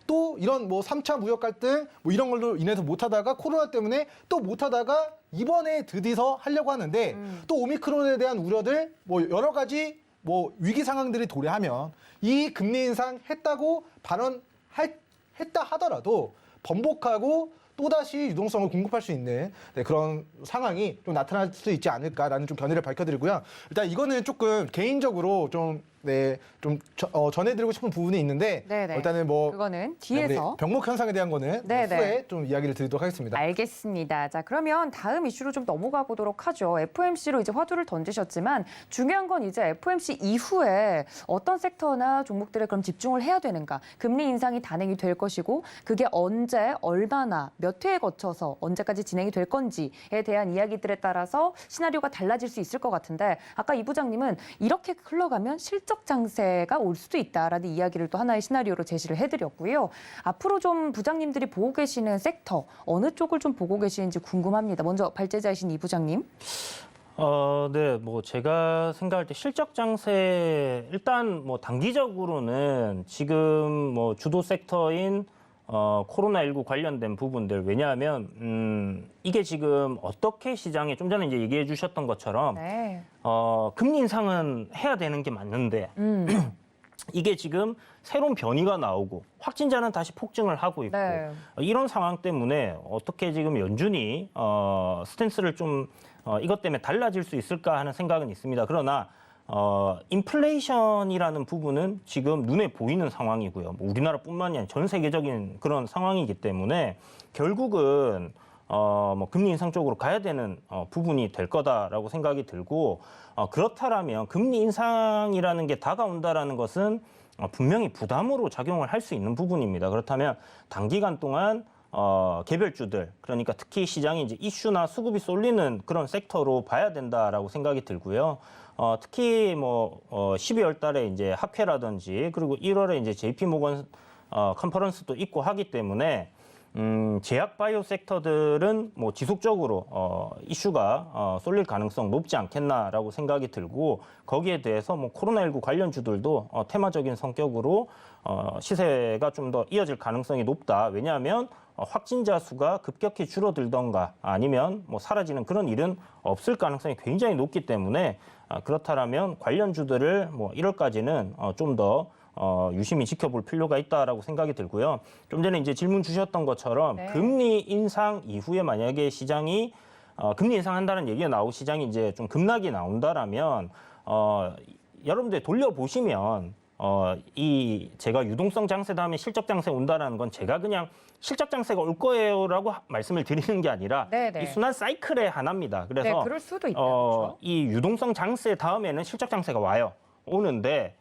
또 이런 뭐 3차 무역 갈등 뭐 이런 걸로 인해서 못하다가 코로나 때문에 또 못하다가 이번에 드디어 하려고 하는데 또 오미크론에 대한 우려들 뭐 여러 가지 뭐 위기 상황들이 도래하면 이 금리 인상 했다고 했다 하더라도 번복하고 또다시 유동성을 공급할 수 있는 그런 상황이 좀 나타날 수 있지 않을까라는 좀 견해를 밝혀드리고요. 일단 이거는 조금 개인적으로 좀 네, 좀 전해드리고 싶은 부분이 있는데 네네. 일단은 뭐 그거는 뒤에서. 우리 병목 현상에 대한 거는 네네. 후에 좀 이야기를 드리도록 하겠습니다. 알겠습니다. 자, 그러면 다음 이슈로 좀 넘어가 보도록 하죠. FOMC로 이제 화두를 던지셨지만 중요한 건 이제 FOMC 이후에 어떤 섹터나 종목들에 그럼 집중을 해야 되는가? 금리 인상이 단행이 될 것이고 그게 언제, 얼마나, 몇 회에 거쳐서 언제까지 진행이 될 건지에 대한 이야기들에 따라서 시나리오가 달라질 수 있을 것 같은데 아까 이 부장님은 이렇게 흘러가면 실적 장세가 올 수도 있다라는 이야기를 또 하나의 시나리오로 제시를 해드렸고요. 앞으로 좀 부장님들이 보고 계시는 섹터 어느 쪽을 좀 보고 계시는지 궁금합니다. 먼저 발제자이신 이 부장님. 네, 뭐 제가 생각할 때 실적 장세 일단 뭐 단기적으로는 지금 뭐 주도 섹터인 코로나19 관련된 부분들 왜냐하면 이게 지금 어떻게 시장에 좀 전에 이제 얘기해 주셨던 것처럼 네. 금리 인상은 해야 되는 게 맞는데 이게 지금 새로운 변이가 나오고 확진자는 다시 폭증을 하고 있고 네. 이런 상황 때문에 어떻게 지금 연준이 스탠스를 좀 이것 때문에 달라질 수 있을까 하는 생각은 있습니다. 그러나 인플레이션이라는 부분은 지금 눈에 보이는 상황이고요. 뭐 우리나라뿐만이 아니라 전 세계적인 그런 상황이기 때문에 결국은 뭐 금리 인상 쪽으로 가야 되는 부분이 될 거다라고 생각이 들고 그렇다라면 금리 인상이라는 게 다가온다라는 것은 분명히 부담으로 작용을 할 수 있는 부분입니다. 그렇다면 단기간 동안 개별주들 그러니까 특히 시장이 이제 이슈나 수급이 쏠리는 그런 섹터로 봐야 된다라고 생각이 들고요. 특히 뭐 12월 달에 이제 학회라든지 그리고 1월에 이제 JP모건 컨퍼런스도 있고 하기 때문에 제약 바이오 섹터들은 뭐 지속적으로 이슈가 쏠릴 가능성 높지 않겠나라고 생각이 들고 거기에 대해서 뭐 코로나19 관련주들도 테마적인 성격으로 시세가 좀 더 이어질 가능성이 높다. 왜냐하면 확진자 수가 급격히 줄어들던가 아니면 뭐 사라지는 그런 일은 없을 가능성이 굉장히 높기 때문에 그렇다라면 관련주들을 뭐 1월까지는 좀 더 유심히 지켜볼 필요가 있다라고 생각이 들고요. 좀 전에 이제 질문 주셨던 것처럼 네. 금리 인상 이후에 만약에 시장이 금리 인상한다는 얘기가 나오고 시장이 이제 좀 급락이 나온다라면 여러분들 돌려보시면 이 제가 유동성 장세 다음에 실적 장세 온다라는 건 제가 그냥 실적 장세가 올 거예요라고 말씀을 드리는 게 아니라 네네. 이 순환 사이클의 하나입니다. 그래서 네, 그럴 수도 있다. 그렇죠? 이 유동성 장세 다음에는 실적 장세가 와요. 오는데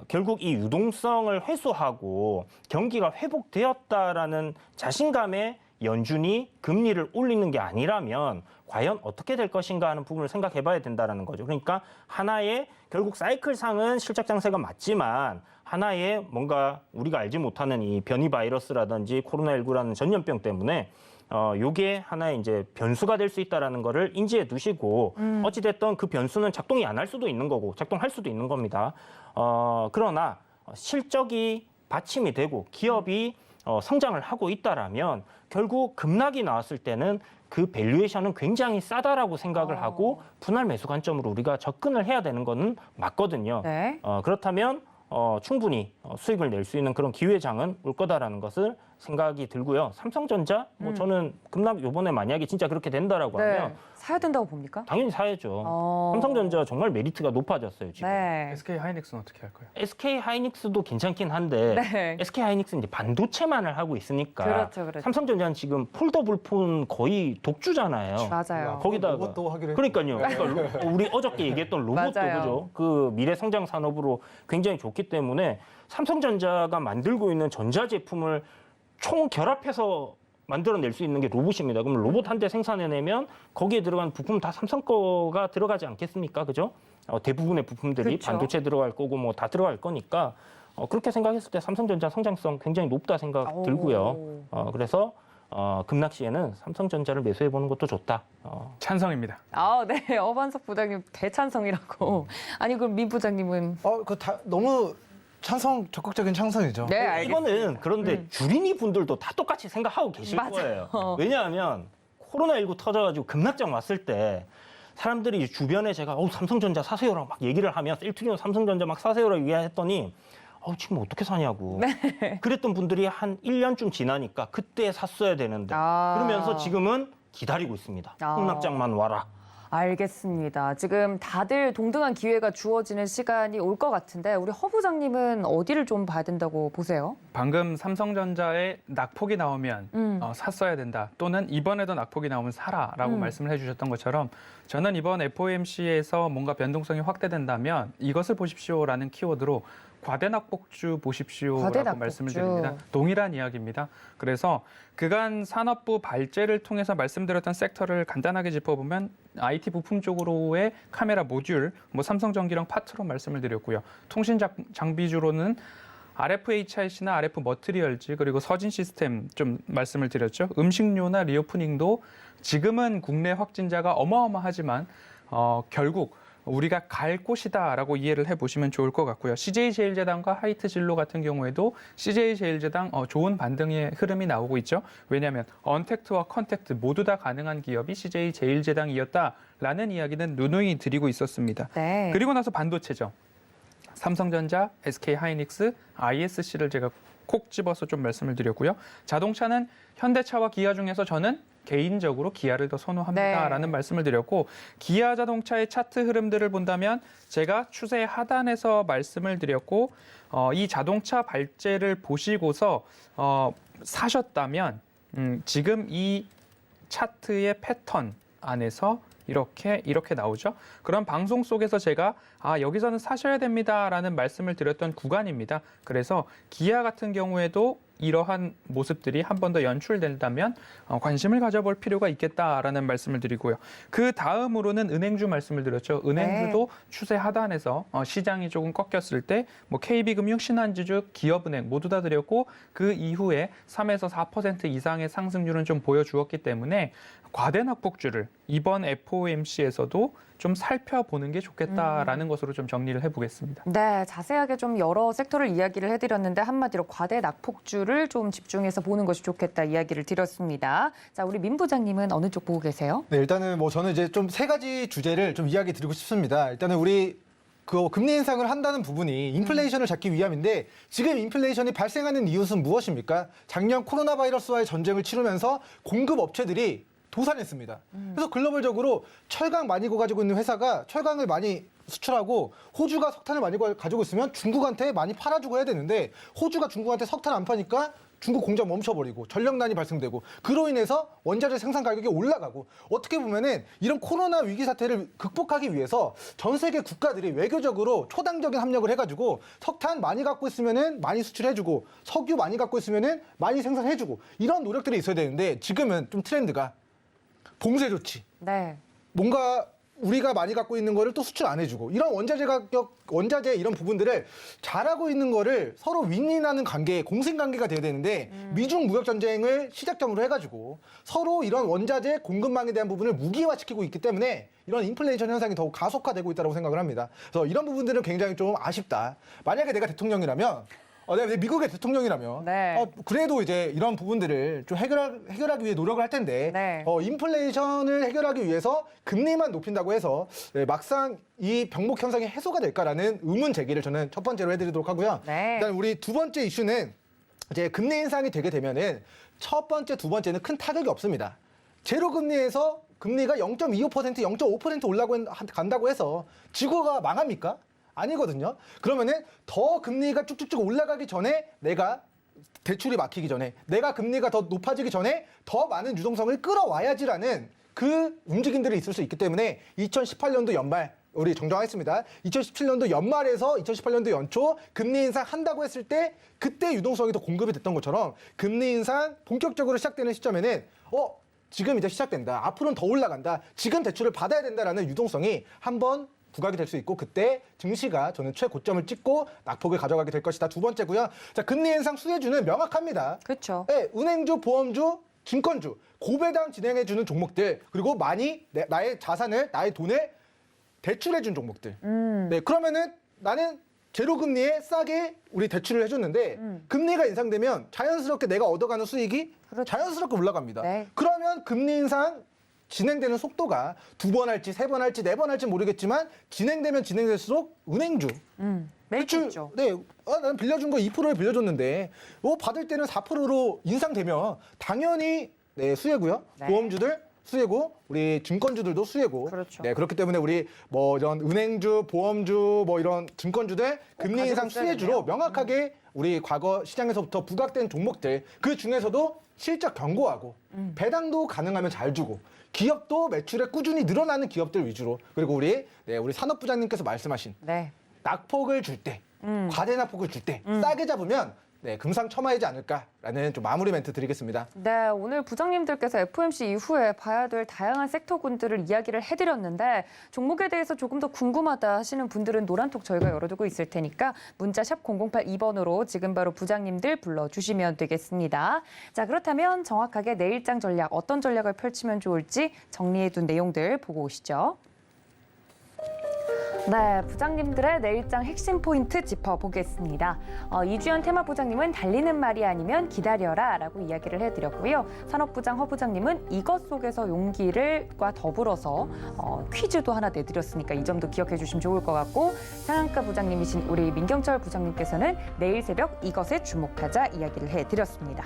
결국 이 유동성을 회수하고 경기가 회복되었다라는 자신감에 연준이 금리를 올리는 게 아니라면 과연 어떻게 될 것인가 하는 부분을 생각해 봐야 된다는 거죠. 그러니까 하나의 결국 사이클상은 실적 장세가 맞지만 하나의 뭔가 우리가 알지 못하는 이 변이 바이러스라든지 코로나19라는 전염병 때문에 요게 하나의 이제 변수가 될 수 있다라는 거를 인지해 두시고 어찌됐든 그 변수는 작동이 안 할 수도 있는 거고 작동할 수도 있는 겁니다. 그러나 실적이 받침이 되고 기업이 성장을 하고 있다라면 결국 급락이 나왔을 때는 그 밸류에이션은 굉장히 싸다라고 생각을 하고 분할 매수 관점으로 우리가 접근을 해야 되는 거는 맞거든요. 네. 그렇다면 충분히 수익을 낼 수 있는 그런 기회장은 올 거다라는 것을 생각이 들고요. 삼성전자 뭐 저는 급락 요번에 만약에 진짜 그렇게 된다라고 네. 하면 사야 된다고 봅니까? 당연히 사야죠. 삼성전자 정말 메리트가 높아졌어요, 지금. 네. SK 하이닉스는 어떻게 할까요? SK 하이닉스도 괜찮긴 한데 네. SK 하이닉스는 이제 반도체만을 하고 있으니까 그렇죠, 그렇죠. 삼성전자는 지금 폴더블 폰 거의 독주잖아요. 맞아요. 거기다가 로봇도 하기로 그러니까요. 그러니까 우리 어저께 얘기했던 로봇도 맞아요. 그죠? 그 미래 성장 산업으로 굉장히 좋기 때문에 삼성전자가 만들고 있는 전자 제품을 총 결합해서 만들어낼 수 있는 게 로봇입니다. 그럼 로봇 한 대 생산해내면 거기에 들어간 부품 다 삼성 거가 들어가지 않겠습니까? 그죠? 대부분의 부품들이 그쵸. 반도체 들어갈 거고 뭐 다 들어갈 거니까 그렇게 생각했을 때 삼성전자 성장성 굉장히 높다 생각 오. 들고요. 그래서 급락 시에는 삼성전자를 매수해 보는 것도 좋다. 찬성입니다. 네. 어반석 부장님 대찬성이라고. 아니, 그럼 민 부장님은? 너무 적극적인 찬성이죠. 네, 알겠습니다. 이거는 그런데 주린이 분들도 다 똑같이 생각하고 계실 맞아요. 거예요. 왜냐하면 코로나19 터져가지고 급락장 왔을 때 사람들이 주변에 제가 삼성전자 사세요라고 막 얘기를 하면 셀트리온 삼성전자 막 사세요라고 얘기했더니 지금 어떻게 사냐고. 그랬던 분들이 한 1년쯤 지나니까 그때 샀어야 되는데 그러면서 지금은 기다리고 있습니다. 폭락장만 와라. 알겠습니다. 지금 다들 동등한 기회가 주어지는 시간이 올 것 같은데 우리 허 부장님은 어디를 좀 봐야 된다고 보세요? 방금 삼성전자에 낙폭이 나오면 샀어야 된다. 또는 이번에도 낙폭이 나오면 사라라고 말씀을 해주셨던 것처럼 저는 이번 FOMC에서 뭔가 변동성이 확대된다면 이것을 보십시오라는 키워드로 과대낙폭주 보십시오라고 과대낙폭주. 말씀을 드립니다. 동일한 이야기입니다. 그래서 그간 산업부 발제를 통해서 말씀드렸던 섹터를 간단하게 짚어보면 IT 부품 쪽으로의 카메라 모듈, 뭐 삼성전기랑 파트로 말씀을 드렸고요. 통신 장비주로는 RFHIC나 RF 머티리얼즈 그리고 서진 시스템 좀 말씀을 드렸죠. 음식료나 리오프닝도 지금은 국내 확진자가 어마어마하지만 결국 우리가 갈 곳이다라고 이해를 해보시면 좋을 것 같고요. CJ제일제당과 하이트진로 같은 경우에도 CJ제일제당 좋은 반등의 흐름이 나오고 있죠. 왜냐하면 언택트와 컨택트 모두 다 가능한 기업이 CJ제일제당이었다라는 이야기는 누누이 드리고 있었습니다. 네. 그리고 나서 반도체죠. 삼성전자, SK하이닉스, ISC를 제가 콕 집어서 좀 말씀을 드렸고요. 자동차는 현대차와 기아 중에서 저는 개인적으로 기아를 더 선호합니다라는 네. 말씀을 드렸고 기아 자동차의 차트 흐름들을 본다면 제가 추세 하단에서 말씀을 드렸고 이 자동차 발제를 보시고서 사셨다면 지금 이 차트의 패턴 안에서 이렇게 나오죠. 그럼 방송 속에서 제가 여기서는 사셔야 됩니다라는 말씀을 드렸던 구간입니다. 그래서 기아 같은 경우에도 이러한 모습들이 한 번 더 연출된다면 관심을 가져볼 필요가 있겠다라는 말씀을 드리고요. 그 다음으로는 은행주 말씀을 드렸죠. 은행주도 추세 하단에서 시장이 조금 꺾였을 때 뭐 KB금융, 신한지주, 기업은행 모두 다 드렸고 그 이후에 3에서 4% 이상의 상승률은 좀 보여주었기 때문에 과대낙폭주를 이번 FOMC에서도 좀 살펴보는 게 좋겠다라는 것으로 좀 정리를 해보겠습니다. 네, 자세하게 좀 여러 섹터를 이야기를 해드렸는데 한마디로 과대 낙폭주를 좀 집중해서 보는 것이 좋겠다 이야기를 드렸습니다. 자, 우리 민 부장님은 어느 쪽 보고 계세요? 네, 일단은 뭐 저는 이제 좀 세 가지 주제를 좀 이야기 드리고 싶습니다. 일단은 우리 그 금리 인상을 한다는 부분이 인플레이션을 잡기 위함인데 지금 인플레이션이 발생하는 이유는 무엇입니까? 작년 코로나 바이러스와의 전쟁을 치르면서 공급 업체들이 도산했습니다. 그래서 글로벌적으로 철강 많이 가지고 있는 회사가 철강을 많이 수출하고 호주가 석탄을 많이 가지고 있으면 중국한테 많이 팔아주고 해야 되는데 호주가 중국한테 석탄 안 파니까 중국 공장 멈춰버리고 전력난이 발생되고 그로 인해서 원자재 생산 가격이 올라가고 어떻게 보면은 이런 코로나 위기 사태를 극복하기 위해서 전 세계 국가들이 외교적으로 초당적인 합력을 해가지고 석탄 많이 갖고 있으면은 많이 수출해주고 석유 많이 갖고 있으면은 많이 생산해주고 이런 노력들이 있어야 되는데 지금은 좀 트렌드가 봉쇄 조치. 네. 뭔가 우리가 많이 갖고 있는 거를 또 수출 안 해주고 이런 원자재 가격, 원자재 이런 부분들을 잘하고 있는 거를 서로 윈윈하는 관계, 공생관계가 돼야 되는데 미중 무역 전쟁을 시작점으로 해가지고 서로 이런 원자재 공급망에 대한 부분을 무기화시키고 있기 때문에 이런 인플레이션 현상이 더욱 가속화되고 있다고 생각을 합니다. 그래서 이런 부분들은 굉장히 좀 아쉽다. 만약에 내가 대통령이라면 내가 미국의 대통령이라면 네. 그래도 이제 이런 부분들을 좀 해결하기 위해 노력을 할 텐데 네. 인플레이션을 해결하기 위해서 금리만 높인다고 해서 막상 이 병목 현상이 해소가 될까라는 의문 제기를 저는 첫 번째로 해드리도록 하고요. 네. 일단 우리 두 번째 이슈는 이제 금리 인상이 되게 되면은 첫 번째, 두 번째는 큰 타격이 없습니다. 제로 금리에서 금리가 0.25%, 0.5% 올라간다고 해서 지구가 망합니까? 아니거든요. 그러면은 더 금리가 쭉쭉쭉 올라가기 전에 내가 대출이 막히기 전에 내가 금리가 더 높아지기 전에 더 많은 유동성을 끌어와야지라는 그 움직임들이 있을 수 있기 때문에 2018년도 연말 우리 정정하겠습니다. 2017년도 연말에서 2018년도 연초 금리 인상 한다고 했을 때 그때 유동성이 더 공급이 됐던 것처럼 금리 인상 본격적으로 시작되는 시점에는 지금 이제 시작된다. 앞으로는 더 올라간다. 지금 대출을 받아야 된다라는 유동성이 한번 부각이 될 수 있고 그때 증시가 저는 최고점을 찍고 낙폭을 가져가게 될 것이다. 두 번째고요. 자, 금리 인상 수혜주는 명확합니다. 그렇죠. 네, 은행주, 보험주, 증권주, 고배당 진행해주는 종목들 그리고 많이 나의 자산을, 나의 돈을 대출해준 종목들. 네, 그러면은 나는 제로 금리에 싸게 우리 대출을 해줬는데 금리가 인상되면 자연스럽게 내가 얻어가는 수익이 그렇죠. 자연스럽게 올라갑니다. 네. 그러면 금리 인상 진행되는 속도가 2번 할지 3번 할지 4번 할지 모르겠지만 진행되면 진행될수록 은행주 매출죠. 네, 난 빌려준 거 2%에 빌려줬는데 받을 때는 4%로 인상되면 당연히 네, 수혜고요. 네. 보험주들 수혜고 우리 증권주들도 수혜고. 그렇죠. 네, 그렇기 때문에 우리 뭐 이런 은행주, 보험주, 뭐 이런 증권주들 금리 인상 가지고 있어야 수혜주로 되네요. 명확하게 우리 과거 시장에서부터 부각된 종목들 그 중에서도 실적 견고하고 배당도 가능하면 잘 주고 기업도 매출에 꾸준히 늘어나는 기업들 위주로 그리고 우리 산업부장님께서 말씀하신 네. 낙폭을 줄 때, 과대 낙폭을 줄 때 싸게 잡으면 네, 금상첨화이지 않을까라는 좀 마무리 멘트 드리겠습니다. 네, 오늘 부장님들께서 FOMC 이후에 봐야 될 다양한 섹터군들을 이야기를 해드렸는데 종목에 대해서 조금 더 궁금하다 하시는 분들은 노란톡 저희가 열어두고 있을 테니까 문자 샵 0082번으로 지금 바로 부장님들 불러주시면 되겠습니다. 자, 그렇다면 정확하게 내일장 전략 어떤 전략을 펼치면 좋을지 정리해둔 내용들 보고 오시죠. 네, 부장님들의 내일장 핵심 포인트 짚어보겠습니다. 이주연 테마 부장님은 달리는 말이 아니면 기다려라 라고 이야기를 해드렸고요. 산업부장 허 부장님은 이것 속에서 용기를과 더불어서 퀴즈도 하나 내드렸으니까 이 점도 기억해 주시면 좋을 것 같고 상한가 부장님이신 우리 민경철 부장님께서는 내일 새벽 이것에 주목하자 이야기를 해드렸습니다.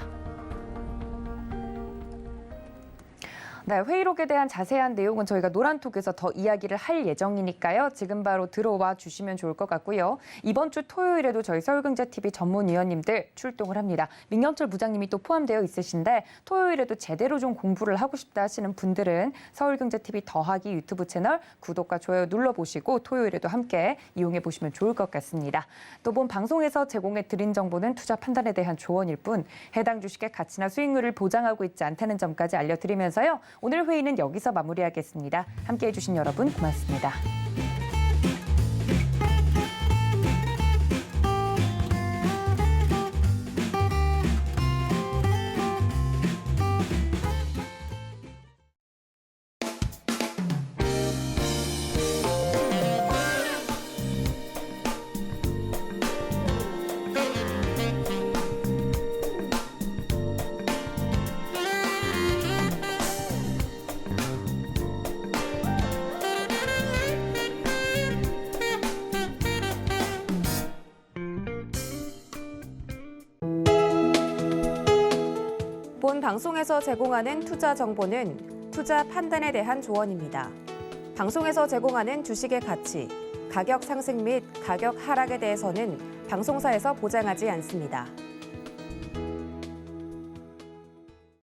네, 회의록에 대한 자세한 내용은 저희가 노란톡에서 더 이야기를 할 예정이니까요. 지금 바로 들어와 주시면 좋을 것 같고요. 이번 주 토요일에도 저희 서울경제TV 전문위원님들 출동을 합니다. 민경철 부장님이 또 포함되어 있으신데 토요일에도 제대로 좀 공부를 하고 싶다 하시는 분들은 서울경제TV 더하기 유튜브 채널 구독과 좋아요 눌러보시고 토요일에도 함께 이용해 보시면 좋을 것 같습니다. 또 본 방송에서 제공해 드린 정보는 투자 판단에 대한 조언일 뿐 해당 주식의 가치나 수익률을 보장하고 있지 않다는 점까지 알려드리면서요. 오늘 회의는 여기서 마무리하겠습니다. 함께해 주신 여러분 고맙습니다. 본 방송에서 제공하는 투자 정보는 투자 판단에 대한 조언입니다. 방송에서 제공하는 주식의 가치, 가격 상승 및 가격 하락에 대해서는 방송사에서 보장하지 않습니다.